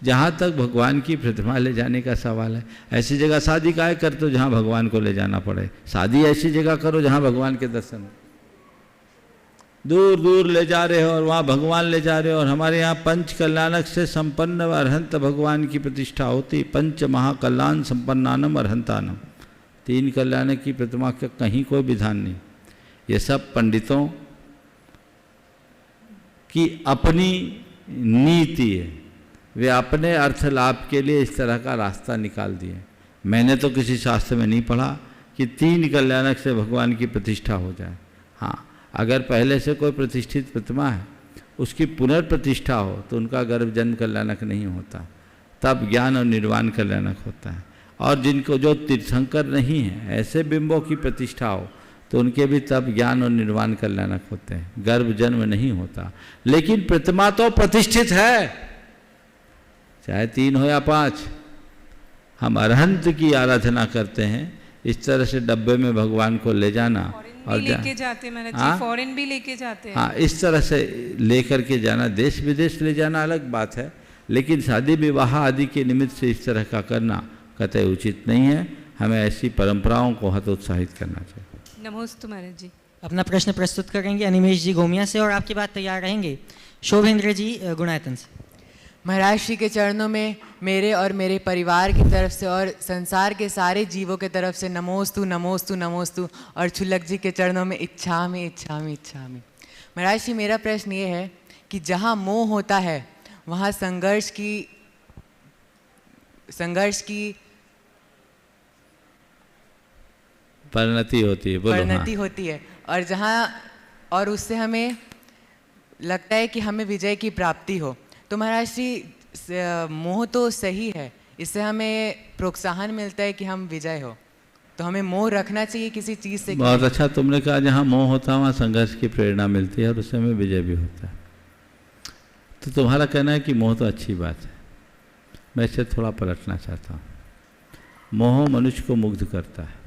जहाँ तक भगवान की प्रतिमा ले जाने का सवाल है, ऐसी जगह शादी काहे करते हो जहाँ भगवान को ले जाना पड़े? शादी ऐसी जगह करो जहाँ भगवान के दर्शन हो। दूर दूर ले जा रहे हो और वहाँ भगवान ले जा रहे हो। और हमारे यहाँ पंच कल्याणक से संपन्न अरहंत भगवान की प्रतिष्ठा होती। पंच महाकल्याण संपन्नानम अरहंतानम, 3 कल्याणक की प्रतिमा का कहीं कोई विधान नहीं। ये सब पंडितों की अपनी नीति है, वे अपने अर्थ लाभ के लिए इस तरह का रास्ता निकाल दिए। मैंने तो किसी शास्त्र में नहीं पढ़ा कि 3 कल्याणक से भगवान की प्रतिष्ठा हो जाए। हाँ, अगर पहले से कोई प्रतिष्ठित प्रतिमा है, उसकी पुनर्प्रतिष्ठा हो तो उनका गर्भ जन्म कल्याणक नहीं होता, तब ज्ञान और निर्वाण कल्याणक होता है। और जिनको जो तीर्थंकर नहीं है, ऐसे बिंबों की प्रतिष्ठा हो तो उनके भी तब ज्ञान और निर्वाण कल्याणक होते हैं, गर्भ जन्म नहीं होता। लेकिन प्रतिमा तो प्रतिष्ठित है, चाहे 3 हो या 5। हम अरहंत की आराधना करते हैं। इस तरह से डब्बे में भगवान को ले जाना और लेके जाते महाराज जी, फॉरेन भी लेके जाते हैं। हाँ, इस तरह से लेकर के जाना, देश विदेश ले जाना अलग बात है, लेकिन शादी विवाह आदि के निमित्त से इस तरह का करना कतई उचित नहीं है। हमें ऐसी परंपराओं को हतोत्साहित करना चाहिए। नमोस्तु महाराज जी। अपना प्रश्न प्रस्तुत करेंगे अनिमेश जी गोमिया से और आपके बाद तैयार रहेंगे शोभेंद्र जी गुणायतन से। महाराज श्री के चरणों में मेरे और मेरे परिवार की तरफ से और संसार के सारे जीवों के तरफ से नमोस्तु नमोस्तु नमोस्तु। और छुल्लक जी के चरणों में इच्छामि इच्छामि इच्छामि। महाराज श्री, मेरा प्रश्न ये है कि जहाँ मोह होता है वहाँ संघर्ष की परिणति होती है, परिणति होती है, और और उससे हमें लगता है कि हमें विजय की प्राप्ति हो। तो महाराज श्री, मोह तो सही है, इससे हमें प्रोत्साहन मिलता है कि हम विजय हो, तो हमें मोह रखना चाहिए किसी चीज़ से। बहुत अच्छा तुमने कहा, जहाँ मोह होता है वहाँ संघर्ष की प्रेरणा मिलती है और उससे हमें विजय भी होता है। तो तुम्हारा कहना है कि मोह तो अच्छी बात है। मैं इसे थोड़ा पलटना चाहता हूँ। मोह मनुष्य को मुग्ध करता है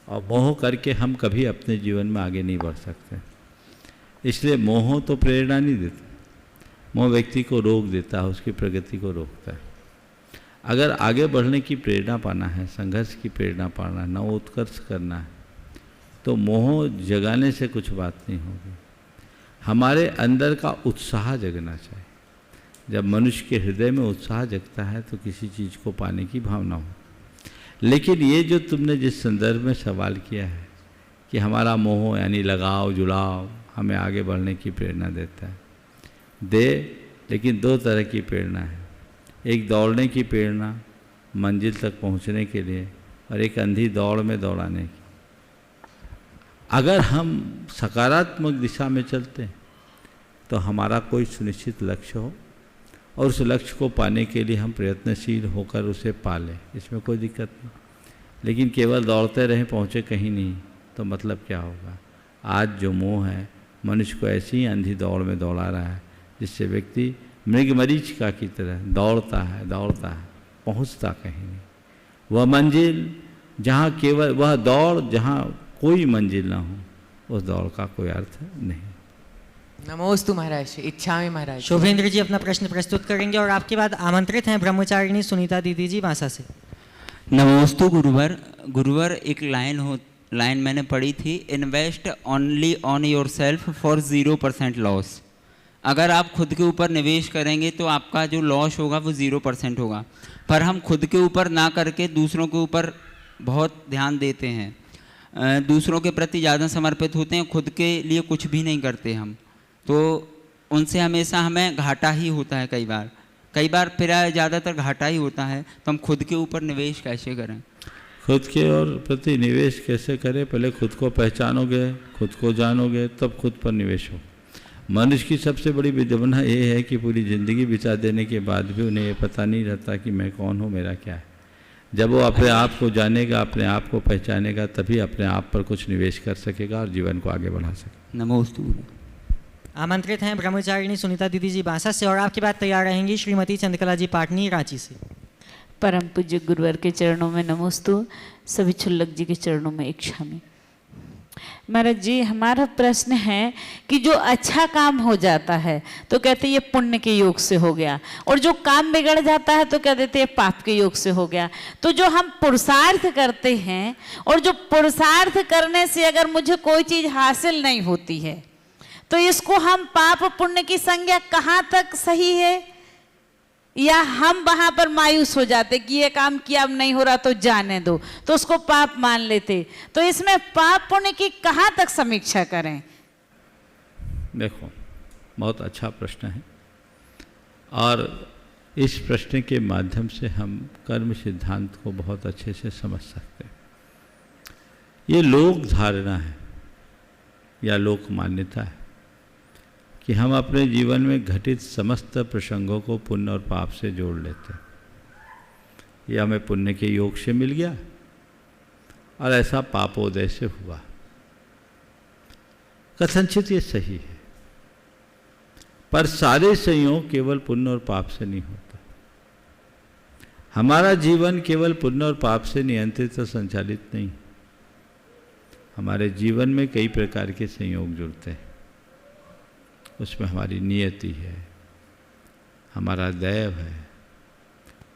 और मोह करके हम कभी अपने जीवन में आगे नहीं बढ़ सकते। इसलिए मोह तो प्रेरणा नहीं देता, मोह व्यक्ति को रोक देता है, उसकी प्रगति को रोकता है। अगर आगे बढ़ने की प्रेरणा पाना है, संघर्ष की प्रेरणा पाना है, नव उत्कर्ष करना है, तो मोह जगाने से कुछ बात नहीं होगी। हमारे अंदर का उत्साह जगना चाहिए। जब मनुष्य के हृदय में उत्साह जगता है तो किसी चीज़ को पाने की भावना हो। लेकिन ये जो तुमने जिस संदर्भ में सवाल किया है कि हमारा मोह यानी लगाव जुड़ाव हमें आगे बढ़ने की प्रेरणा देता है, लेकिन 2 तरह की प्रेरणा है। एक दौड़ने की प्रेरणा मंजिल तक पहुंचने के लिए, और एक अंधी दौड़ में दौड़ाने की। अगर हम सकारात्मक दिशा में चलते हैं तो हमारा कोई सुनिश्चित लक्ष्य हो और उस लक्ष्य को पाने के लिए हम प्रयत्नशील होकर उसे पालें, इसमें कोई दिक्कत नहीं। लेकिन केवल दौड़ते रहें, पहुँचे कहीं नहीं, तो मतलब क्या होगा? आज जो मोह है मनुष्य को ऐसी ही अंधी दौड़ में दौड़ा रहा है जिससे व्यक्ति मृगमरीचिका की तरह दौड़ता है, पहुंचता कहीं नहीं। वह मंजिल जहाँ केवल वह दौड़ जहाँ कोई मंजिल ना हो, उस दौड़ का कोई अर्थ नहीं। नमोस्तु महाराज, इच्छा में महाराज। शोभेंद्र जी अपना प्रश्न प्रस्तुत करेंगे और आपके बाद आमंत्रित हैं ब्रह्मचारिणी सुनीता दीदी जी बांसा से। नमोस्तु गुरुवर। गुरुवर, एक लाइन मैंने पढ़ी थी, invest only on your self for 0% loss. अगर आप खुद के ऊपर निवेश करेंगे तो आपका जो लॉस होगा वो 0% होगा। पर हम खुद के ऊपर ना करके दूसरों के ऊपर बहुत ध्यान देते हैं, दूसरों के प्रति ज़्यादा समर्पित होते हैं, खुद के लिए कुछ भी नहीं करते हम, तो उनसे हमेशा हमें घाटा ही होता है। कई बार फिर ज़्यादातर घाटा ही होता है। तो हम खुद के ऊपर निवेश कैसे करें? खुद के और प्रति निवेश कैसे करें? पहले खुद को पहचानोगे, खुद को जानोगे, तब खुद पर निवेश हो। मनुष्य की सबसे बड़ी विडंबना ये है कि पूरी ज़िंदगी बिता देने के बाद भी उन्हें ये पता नहीं रहता कि मैं कौन हूँ, मेरा क्या है। जब वो अपने आप को जानेगा, अपने आप को पहचानेगा, तभी अपने आप पर कुछ निवेश कर सकेगा और जीवन को आगे बढ़ा सकेगा। नमोस्तु। आमंत्रित हैं ब्रह्मचारिणी सुनीता दीदी जी बांसा से और आपके बाद तैयार रहेंगी श्रीमती चंद्रकला जी पाटनी रांची से। परम पूज्य गुरुवर के चरणों में नमोस्तु, सभी छुल्लक जी के चरणों में इच्छामि। महाराज जी, हमारा प्रश्न है कि जो अच्छा काम हो जाता है तो कहते ये पुण्य के योग से हो गया, और जो काम बिगड़ जाता है तो कह देते ये पाप के योग से हो गया। तो जो हम पुरुषार्थ करते हैं, और जो पुरुषार्थ करने से अगर मुझे कोई चीज हासिल नहीं होती है, तो इसको हम पाप पुण्य की संज्ञा कहाँ तक सही है? या हम वहां पर मायूस हो जाते कि ये काम किया, अब नहीं हो रहा तो जाने दो, तो उसको पाप मान लेते। तो इसमें पाप पुण्य की कहाँ तक समीक्षा करें? देखो, बहुत अच्छा प्रश्न है, और इस प्रश्न के माध्यम से हम कर्म सिद्धांत को बहुत अच्छे से समझ सकते हैं। ये लोक धारणा है या लोक मान्यता है कि हम अपने जीवन में घटित समस्त प्रसंगों को पुण्य और पाप से जोड़ लेते हैं। ये हमें पुण्य के योग से मिल गया और ऐसा पापोदय से हुआ। कथनचित ये सही है, पर सारे संयोग केवल पुण्य और पाप से नहीं होता। हमारा जीवन केवल पुण्य और पाप से नियंत्रित और संचालित नहीं। हमारे जीवन में कई प्रकार के संयोग जुड़ते हैं। उसमें हमारी नियति है, हमारा दैव है,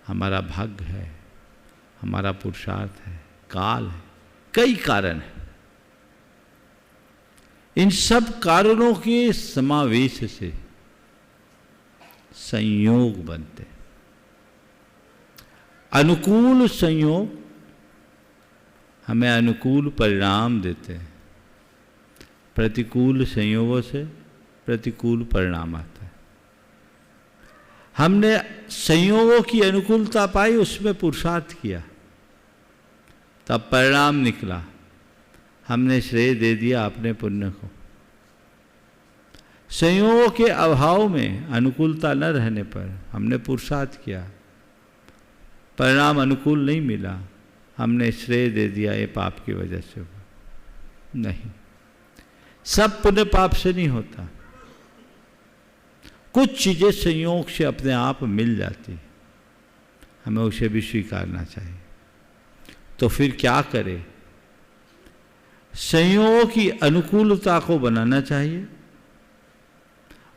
हमारा भाग्य है, हमारा पुरुषार्थ है, काल है, कई कारण हैं। इन सब कारणों के समावेश से संयोग बनते हैं। अनुकूल संयोग हमें अनुकूल परिणाम देते हैं, प्रतिकूल संयोगों से प्रतिकूल परिणाम आता है। हमने संयोगों की अनुकूलता पाई, उसमें पुरुषार्थ किया, तब परिणाम निकला, हमने श्रेय दे दिया अपने पुण्य को। संयोगों के अभाव में, अनुकूलता न रहने पर हमने पुरुषार्थ किया, परिणाम अनुकूल नहीं मिला, हमने श्रेय दे दिया ये पाप की वजह से हुआ। नहीं, सब पुण्य पाप से नहीं होता। कुछ चीज़ें संयोग से अपने आप मिल जाती, हमें उसे भी स्वीकारना चाहिए। तो फिर क्या करें? संयोगों की अनुकूलता को बनाना चाहिए,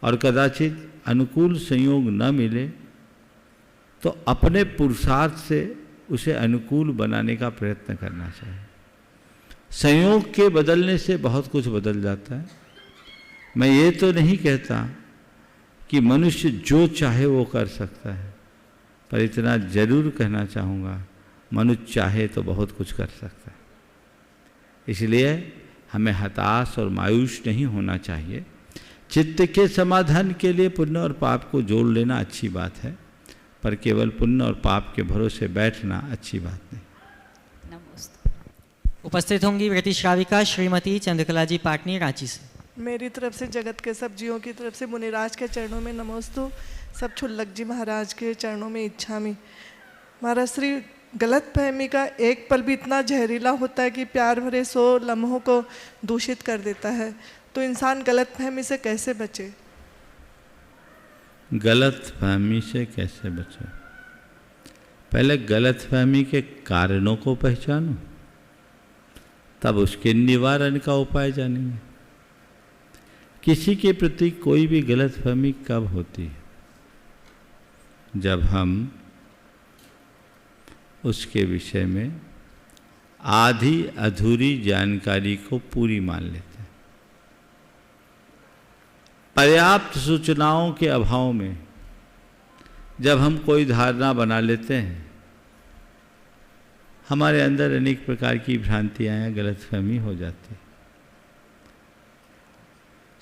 और कदाचित अनुकूल संयोग न मिले तो अपने पुरुषार्थ से उसे अनुकूल बनाने का प्रयत्न करना चाहिए। संयोग के बदलने से बहुत कुछ बदल जाता है। मैं ये तो नहीं कहता कि मनुष्य जो चाहे वो कर सकता है, पर इतना जरूर कहना चाहूँगा, मनुष्य चाहे तो बहुत कुछ कर सकता है। इसलिए हमें हताश और मायूस नहीं होना चाहिए। चित्त के समाधान के लिए पुण्य और पाप को जोड़ लेना अच्छी बात है, पर केवल पुण्य और पाप के भरोसे बैठना अच्छी बात नहीं। उपस्थित होंगी वृत्ति श्राविका श्रीमती चंद्रकला जी पाटनी, रांची से। मेरी तरफ से, जगत के सब जीवों की तरफ से मुनिराज के चरणों में नमोस्तु। सब क्षुल्लक जी महाराज के चरणों में इच्छामि। महाराज श्री, गलत फहमी का एक पल भी इतना जहरीला होता है कि प्यार भरे 100 लम्हों को दूषित कर देता है। तो इंसान गलत फहमी से कैसे बचे? गलत फहमी से कैसे बचे? पहले गलत फहमी के कारणों को पहचानो, तब उसके निवारण का उपाय जानेंगे। किसी के प्रति कोई भी गलतफहमी कब होती है? जब हम उसके विषय में आधी अधूरी जानकारी को पूरी मान लेते हैं। पर्याप्त सूचनाओं के अभाव में जब हम कोई धारणा बना लेते हैं, हमारे अंदर अनेक प्रकार की भ्रांतियां या गलतफहमी हो जाती है।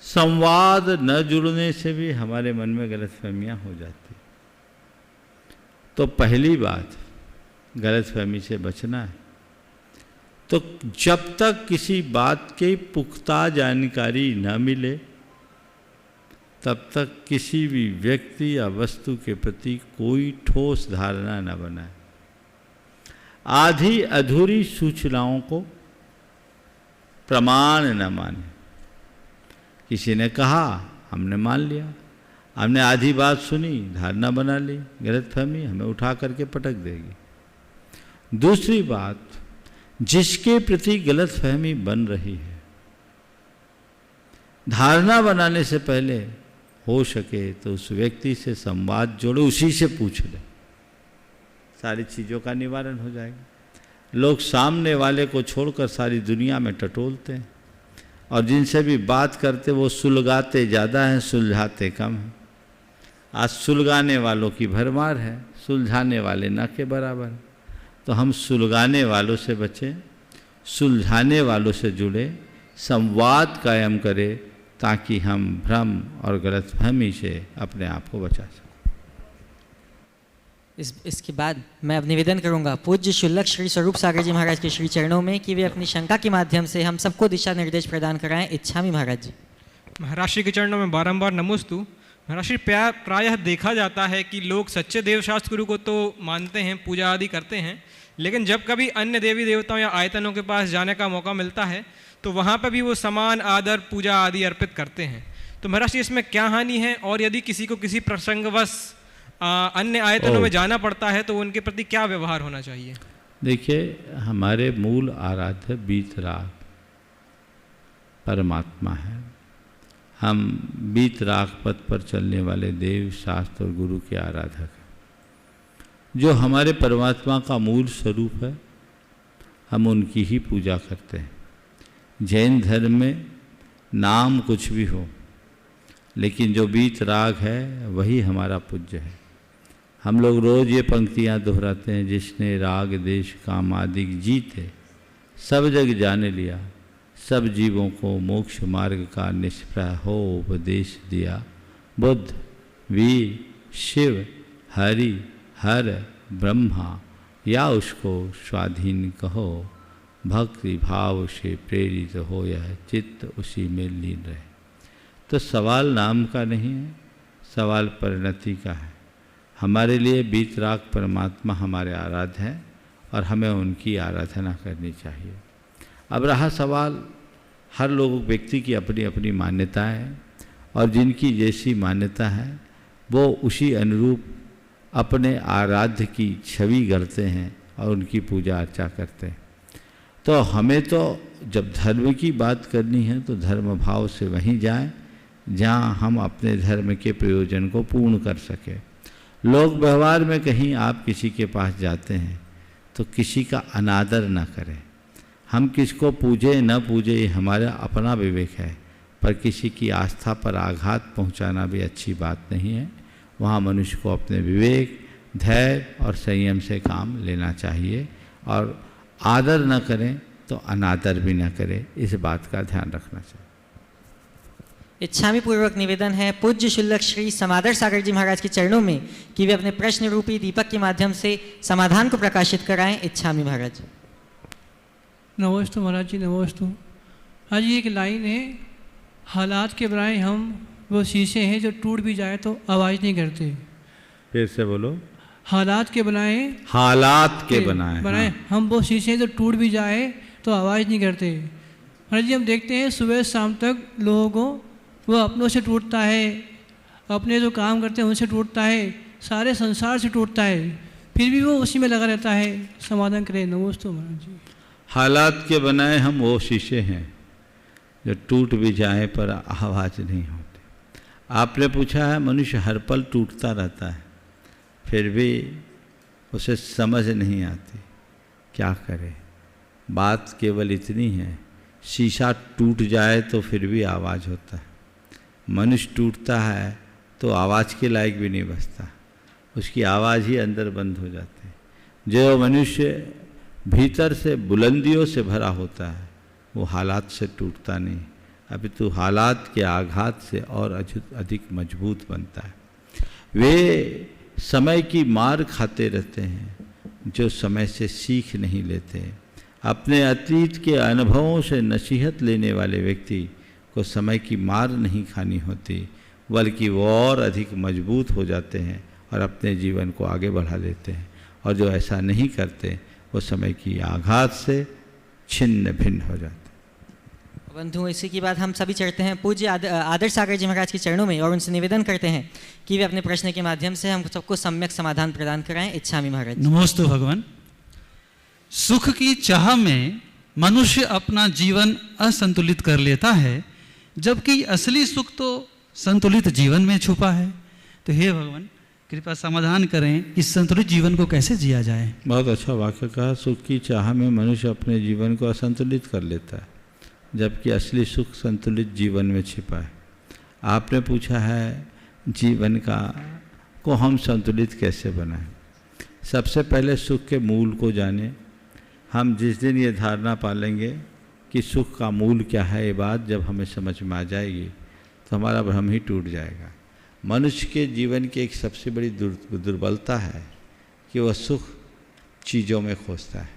संवाद न जुड़ने से भी हमारे मन में गलतफहमियां हो जाती। तो पहली बात, गलतफहमी से बचना है। तो जब तक किसी बात की पुख्ता जानकारी न मिले, तब तक किसी भी व्यक्ति या वस्तु के प्रति कोई ठोस धारणा न बनाए। आधी अधूरी सूचनाओं को प्रमाण न माने। किसी ने कहा, हमने मान लिया, हमने आधी बात सुनी, धारणा बना ली, गलतफहमी हमें उठा करके पटक देगी। दूसरी बात, जिसके प्रति गलतफहमी बन रही है धारणा बनाने से पहले हो सके तो उस व्यक्ति से संवाद जोड़ो, उसी से पूछ ले, सारी चीज़ों का निवारण हो जाएगा। लोग सामने वाले को छोड़कर सारी दुनिया में टटोलते हैं और जिनसे भी बात करते वो सुलगाते ज़्यादा हैं, सुलझाते कम हैं। आज सुलगाने वालों की भरमार है, सुलझाने वाले ना के बराबर। तो हम सुलगाने वालों से बचें, सुलझाने वालों से जुड़े, संवाद कायम करें, ताकि हम भ्रम और गलतफहमी से अपने आप को बचा सकें। इसके बाद मैं अब निवेदन करूंगा पूज्य शुल्लक श्री स्वरूप सागर जी महाराज के श्री चरणों में कि वे अपनी शंका के माध्यम से हम सबको दिशा निर्देश प्रदान कराएं। इच्छामि महाराज जी। महाराज श्री के चरणों में बारंबार नमोस्तु। महाराज श्री, प्रायः देखा जाता है कि लोग सच्चे देवशास्त्र गुरु को तो मानते हैं, पूजा आदि करते हैं, लेकिन जब कभी अन्य देवी देवताओं या आयतनों के पास जाने का मौका मिलता है तो वहाँ पर भी वो समान आदर पूजा आदि अर्पित करते हैं। तो महाराज जी, इसमें क्या हानि है, और यदि किसी को किसी प्रसंगवश अन्य आयतनों में जाना पड़ता है तो उनके प्रति क्या व्यवहार होना चाहिए? देखिए, हमारे मूल आराध्य बीतराग परमात्मा है। हम बीतराग पथ पर चलने वाले देव, शास्त्र और गुरु के आराधक हैं। जो हमारे परमात्मा का मूल स्वरूप है, हम उनकी ही पूजा करते हैं। जैन धर्म में नाम कुछ भी हो, लेकिन जो बीतराग है वही हमारा पूज्य है। हम लोग रोज़ ये पंक्तियाँ दोहराते हैं, जिसने राग देश काम आदि जीते सब जग जाने लिया, सब जीवों को मोक्ष मार्ग का निष्प्रह हो उपदेश दिया। बुद्ध, वीर, शिव, हरि, हर, ब्रह्मा या उसको स्वाधीन कहो, भक्ति भाव से प्रेरित हो यह चित्त उसी में लीन रहे। तो सवाल नाम का नहीं है, सवाल परिणति का है। हमारे लिए बीतराग परमात्मा हमारे आराध्य हैं और हमें उनकी आराधना करनी चाहिए। अब रहा सवाल, हर लोग व्यक्ति की अपनी अपनी मान्यता है और जिनकी जैसी मान्यता है वो उसी अनुरूप अपने आराध्य की छवि गढ़ते हैं और उनकी पूजा अर्चा करते हैं। तो हमें तो जब धर्म की बात करनी है तो धर्म भाव से वहीं जाएं जहाँ हम अपने धर्म के प्रयोजन को पूर्ण कर सकें। लोक व्यवहार में कहीं आप किसी के पास जाते हैं तो किसी का अनादर न करें। हम किसको पूजे न पूजे ये हमारा अपना विवेक है, पर किसी की आस्था पर आघात पहुंचाना भी अच्छी बात नहीं है। वहाँ मनुष्य को अपने विवेक, धैर्य और संयम से काम लेना चाहिए और आदर न करें तो अनादर भी न करें, इस बात का ध्यान रखना चाहिए। इच्छामि पूर्वक निवेदन है पूज्य शुल्लक श्री समादर सागर जी महाराज के चरणों में कि वे अपने प्रश्न रूपी दीपक के माध्यम से समाधान को प्रकाशित कराएं। इच्छामि महाराज। नमोस्तु महाराज जी, नमोस्तु। आज एक लाइन है, हालात के बनाए हम वो शीशे हैं जो टूट भी जाए तो आवाज़ नहीं करते। फिर से बोलो। हालात के बनाए, हालात के बनाए हाँ। हम वो शीशे जो टूट भी जाए तो आवाज़ नहीं करते। महाराज जी, हम देखते हैं सुबह शाम तक लोगों को वो अपनों से टूटता है, अपने जो काम करते हैं उनसे टूटता है, सारे संसार से टूटता है, फिर भी वो उसी में लगा रहता है। समाधान करें। नमोस्तु महाराज जी। हालात के बनाए हम वो शीशे हैं जो टूट भी जाए पर आवाज़ नहीं होती। आपने पूछा है, मनुष्य हर पल टूटता रहता है, फिर भी उसे समझ नहीं आती, क्या करे। बात केवल इतनी है, शीशा टूट जाए तो फिर भी आवाज़ होता है, मनुष्य टूटता है तो आवाज़ के लायक भी नहीं बचता, उसकी आवाज़ ही अंदर बंद हो जाती है। जो मनुष्य भीतर से बुलंदियों से भरा होता है वो हालात से टूटता नहीं, अभी तो हालात के आघात से और अधिक मजबूत बनता है। वे समय की मार खाते रहते हैं जो समय से सीख नहीं लेते। अपने अतीत के अनुभवों से नसीहत लेने वाले व्यक्ति को समय की मार नहीं खानी होती, बल्कि वो और अधिक मजबूत हो जाते हैं और अपने जीवन को आगे बढ़ा लेते हैं। और जो ऐसा नहीं करते वो समय की आघात से छिन्न भिन्न हो जाते हैं। बंधु, इसी के बाद हम सभी चढ़ते हैं पूज्य आदर्श सागर जी महाराज के चरणों में और उनसे निवेदन करते हैं कि वे अपने प्रश्न के माध्यम से हम सबको सम्यक समाधान प्रदान कराएं। इच्छामि महाराज। नमोस्तु भगवान। सुख की चाह में मनुष्य अपना जीवन असंतुलित कर लेता है, जबकि असली सुख तो संतुलित जीवन में छुपा है। तो हे भगवान, कृपया समाधान करें कि संतुलित जीवन को कैसे जिया जाए। बहुत अच्छा वाक्य कहा। सुख की चाह में मनुष्य अपने जीवन को असंतुलित कर लेता है, जबकि असली सुख संतुलित जीवन में छिपा है। आपने पूछा है जीवन को हम संतुलित कैसे बनाएं। सबसे पहले सुख के मूल को जानें। हम जिस दिन ये धारणा पालेंगे कि सुख का मूल क्या है, ये बात जब हमें समझ में आ जाएगी तो हमारा भ्रम ही टूट जाएगा। मनुष्य के जीवन की एक सबसे बड़ी दुर्बलता है कि वह सुख चीज़ों में खोजता है।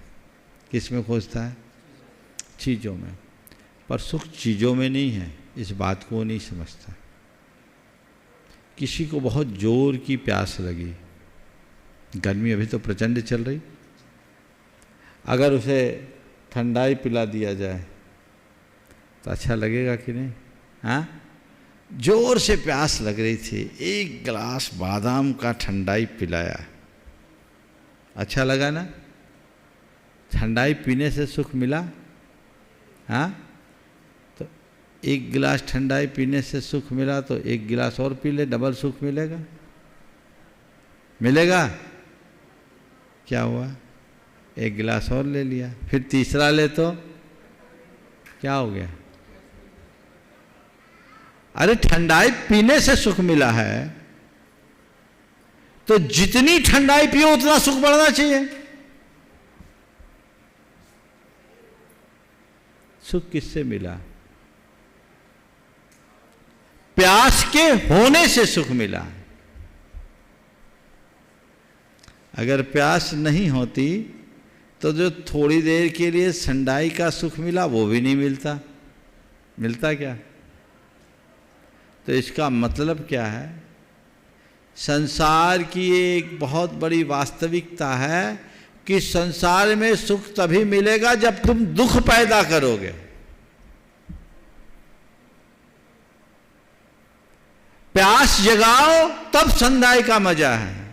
किस में खोजता है? चीज़ों में। पर सुख चीज़ों में नहीं है, इस बात को नहीं समझता। किसी को बहुत जोर की प्यास लगी, गर्मी अभी तो प्रचंड चल रही, अगर उसे ठंडाई पिला दिया जाए तो अच्छा लगेगा कि नहीं? हाँ, जोर से प्यास लग रही थी, एक गिलास बादाम का ठंडाई पिलाया, अच्छा लगा ना? ठंडाई पीने से सुख मिला? हाँ, तो एक गिलास ठंडाई पीने से सुख मिला तो एक गिलास और पी ले, डबल सुख मिलेगा। मिलेगा? क्या हुआ? एक गिलास और ले लिया, फिर तीसरा ले तो क्या हो गया? अरे ठंडाई पीने से सुख मिला है तो जितनी ठंडाई पियो उतना सुख बढ़ना चाहिए। सुख किससे मिला? प्यास के होने से सुख मिला। अगर प्यास नहीं होती तो जो थोड़ी देर के लिए ठंडाई का सुख मिला वो भी नहीं मिलता। मिलता क्या? तो इसका मतलब क्या है? संसार की एक बहुत बड़ी वास्तविकता है कि संसार में सुख तभी मिलेगा जब तुम दुख पैदा करोगे। प्यास जगाओ तब ठंडाई का मजा है।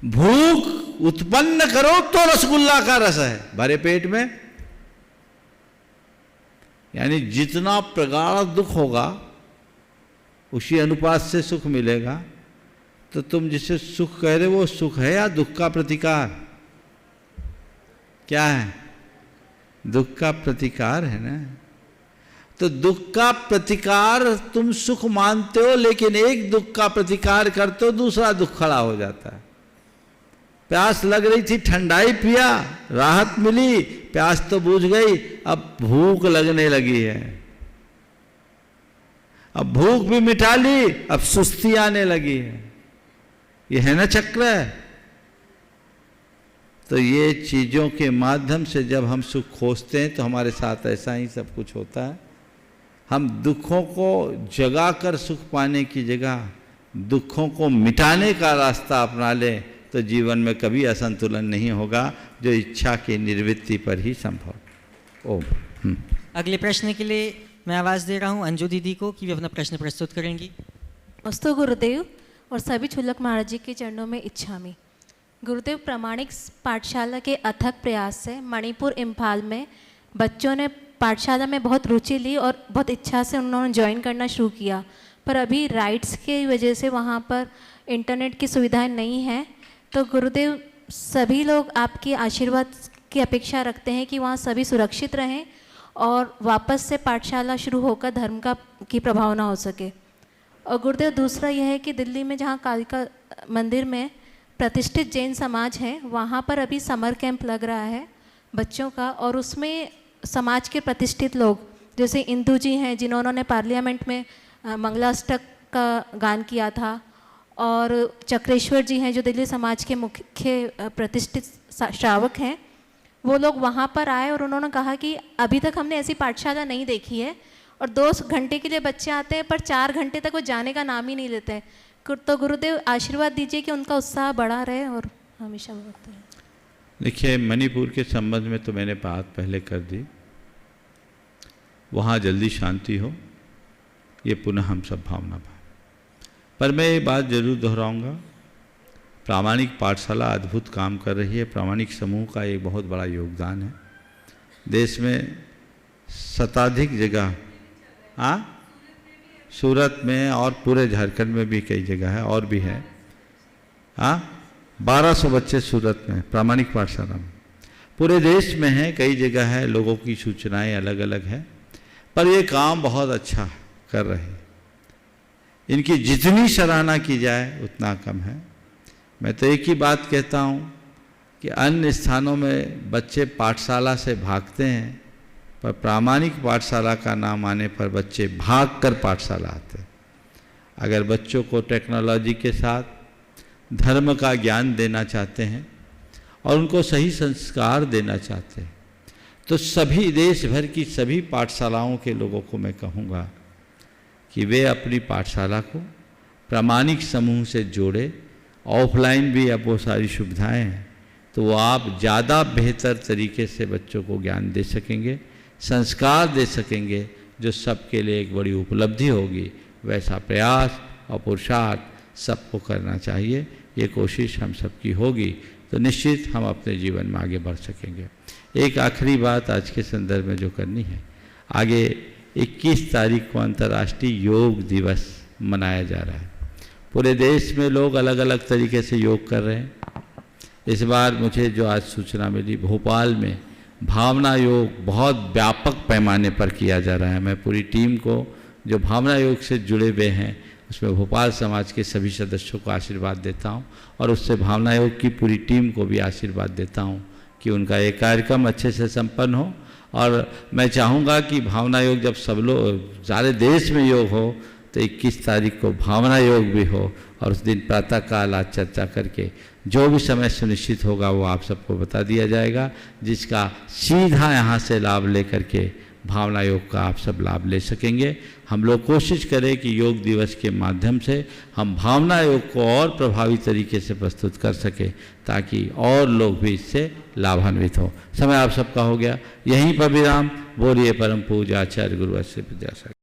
भूख उत्पन्न करो तो रसगुल्ला का रस है भरे पेट में। यानी जितना प्रगाढ़ दुख होगा उसी अनुपात से सुख मिलेगा। तो तुम जिसे सुख कह रहे हो वो सुख है या दुख का प्रतिकार? क्या है? दुख का प्रतिकार है ना। तो दुख का प्रतिकार तुम सुख मानते हो, लेकिन एक दुख का प्रतिकार करते हो दूसरा दुख खड़ा हो जाता है। प्यास लग रही थी, ठंडाई पिया, राहत मिली, प्यास तो बुझ गई, अब भूख लगने लगी है। अब भूख भी मिटा ली, अब सुस्ती आने लगी है। ये है ना चक्र? तो ये चीज़ों के माध्यम से जब हम सुख खोजते हैं तो हमारे साथ ऐसा ही सब कुछ होता है। हम दुखों को जगाकर सुख पाने की जगह दुखों को मिटाने का रास्ता अपना लें तो जीवन में कभी असंतुलन नहीं होगा, जो इच्छा की निर्वृत्ति पर ही संभव। ओम। अगले प्रश्न के लिए मैं आवाज़ दे रहा हूँ अंजू दीदी को कि वे अपना प्रश्न प्रस्तुत करेंगी। अस्तु गुरुदेव और सभी छुल्लक महाराज जी के चरणों में इच्छामि। गुरुदेव, प्रामाणिक पाठशाला के अथक प्रयास से मणिपुर इम्फाल में बच्चों ने पाठशाला में बहुत रुचि ली और बहुत इच्छा से उन्होंने ज्वाइन करना शुरू किया, पर अभी राइट्स की वजह से वहाँ पर इंटरनेट की सुविधाएं नहीं हैं। तो गुरुदेव, सभी लोग आपकी आशीर्वाद की अपेक्षा रखते हैं कि वहाँ सभी सुरक्षित रहें और वापस से पाठशाला शुरू होकर धर्म की प्रभावना हो सके। और गुरुदेव, दूसरा यह है कि दिल्ली में जहाँ कालिका मंदिर में प्रतिष्ठित जैन समाज है, वहाँ पर अभी समर कैंप लग रहा है बच्चों का, और उसमें समाज के प्रतिष्ठित लोग जैसे इंदू जी हैं जिन्होंने पार्लियामेंट में मंगलाष्टक का गान किया था, और चक्रेश्वर जी हैं जो दिल्ली समाज के मुख्य प्रतिष्ठित श्रावक हैं, वो लोग वहाँ पर आए और उन्होंने कहा कि अभी तक हमने ऐसी पाठशाला नहीं देखी है और 2 घंटे के लिए बच्चे आते हैं पर 4 घंटे तक वो जाने का नाम ही नहीं लेते हैं। तो गुरुदेव आशीर्वाद दीजिए कि उनका उत्साह बढ़ा रहे और हमेशा बढ़ता रहे। देखिए, मणिपुर के संबंध में तो मैंने बात पहले कर दी, वहाँ जल्दी शांति हो, ये पुनः हम सब भावना पाए। पर मैं ये बात जरूर दोहराऊंगा, प्रामाणिक पाठशाला अद्भुत काम कर रही है। प्रामाणिक समूह का एक बहुत बड़ा योगदान है। देश में शताधिक जगह सूरत में और पूरे झारखंड में भी कई जगह है और भी है। हाँ, 1200 बच्चे सूरत में प्रामाणिक पाठशाला में, पूरे देश में है, कई जगह है, लोगों की सूचनाएं अलग अलग है, पर ये काम बहुत अच्छा कर रहे हैं। इनकी जितनी सराहना की जाए उतना कम है। मैं तो एक ही बात कहता हूँ कि अन्य स्थानों में बच्चे पाठशाला से भागते हैं, पर प्रामाणिक पाठशाला का नाम आने पर बच्चे भागकर पाठशाला आते हैं। अगर बच्चों को टेक्नोलॉजी के साथ धर्म का ज्ञान देना चाहते हैं और उनको सही संस्कार देना चाहते हैं, तो सभी देश भर की सभी पाठशालाओं के लोगों को मैं कहूँगा कि वे अपनी पाठशाला को प्रामाणिक समूह से जोड़े। ऑफलाइन भी अब वो सारी सुविधाएं हैं, तो वो आप ज़्यादा बेहतर तरीके से बच्चों को ज्ञान दे सकेंगे, संस्कार दे सकेंगे, जो सबके लिए एक बड़ी उपलब्धि होगी। वैसा प्रयास और पुरुषार्थ सबको करना चाहिए। ये कोशिश हम सबकी होगी तो निश्चित हम अपने जीवन में आगे बढ़ सकेंगे। एक आखिरी बात आज के संदर्भ में जो करनी है, आगे 21 तारीख को अंतर्राष्ट्रीय योग दिवस मनाया जा रहा है। पूरे देश में लोग अलग अलग तरीके से योग कर रहे हैं। इस बार मुझे जो आज सूचना मिली, भोपाल में भावना योग बहुत व्यापक पैमाने पर किया जा रहा है। मैं पूरी टीम को जो भावना योग से जुड़े हुए हैं उसमें भोपाल समाज के सभी सदस्यों को आशीर्वाद देता हूं, और उससे भावना योग की पूरी टीम को भी आशीर्वाद देता हूं कि उनका ये कार्यक्रम अच्छे से संपन्न हो। और मैं चाहूँगा कि भावना योग जब सब लोग सारे देश में योग हो तो 21 तारीख को भावना योग भी हो, और उस दिन प्रातःकाल आज चर्चा करके जो भी समय सुनिश्चित होगा वो आप सबको बता दिया जाएगा, जिसका सीधा यहाँ से लाभ लेकर के भावना योग का आप सब लाभ ले सकेंगे। हम लोग कोशिश करें कि योग दिवस के माध्यम से हम भावना योग को और प्रभावी तरीके से प्रस्तुत कर सकें, ताकि और लोग भी इससे लाभान्वित हों। समय आप सबका हो गया, यहीं पर विराम। बोलिए परम पूज्य आचार्य गुरु श्री विद्यासागर।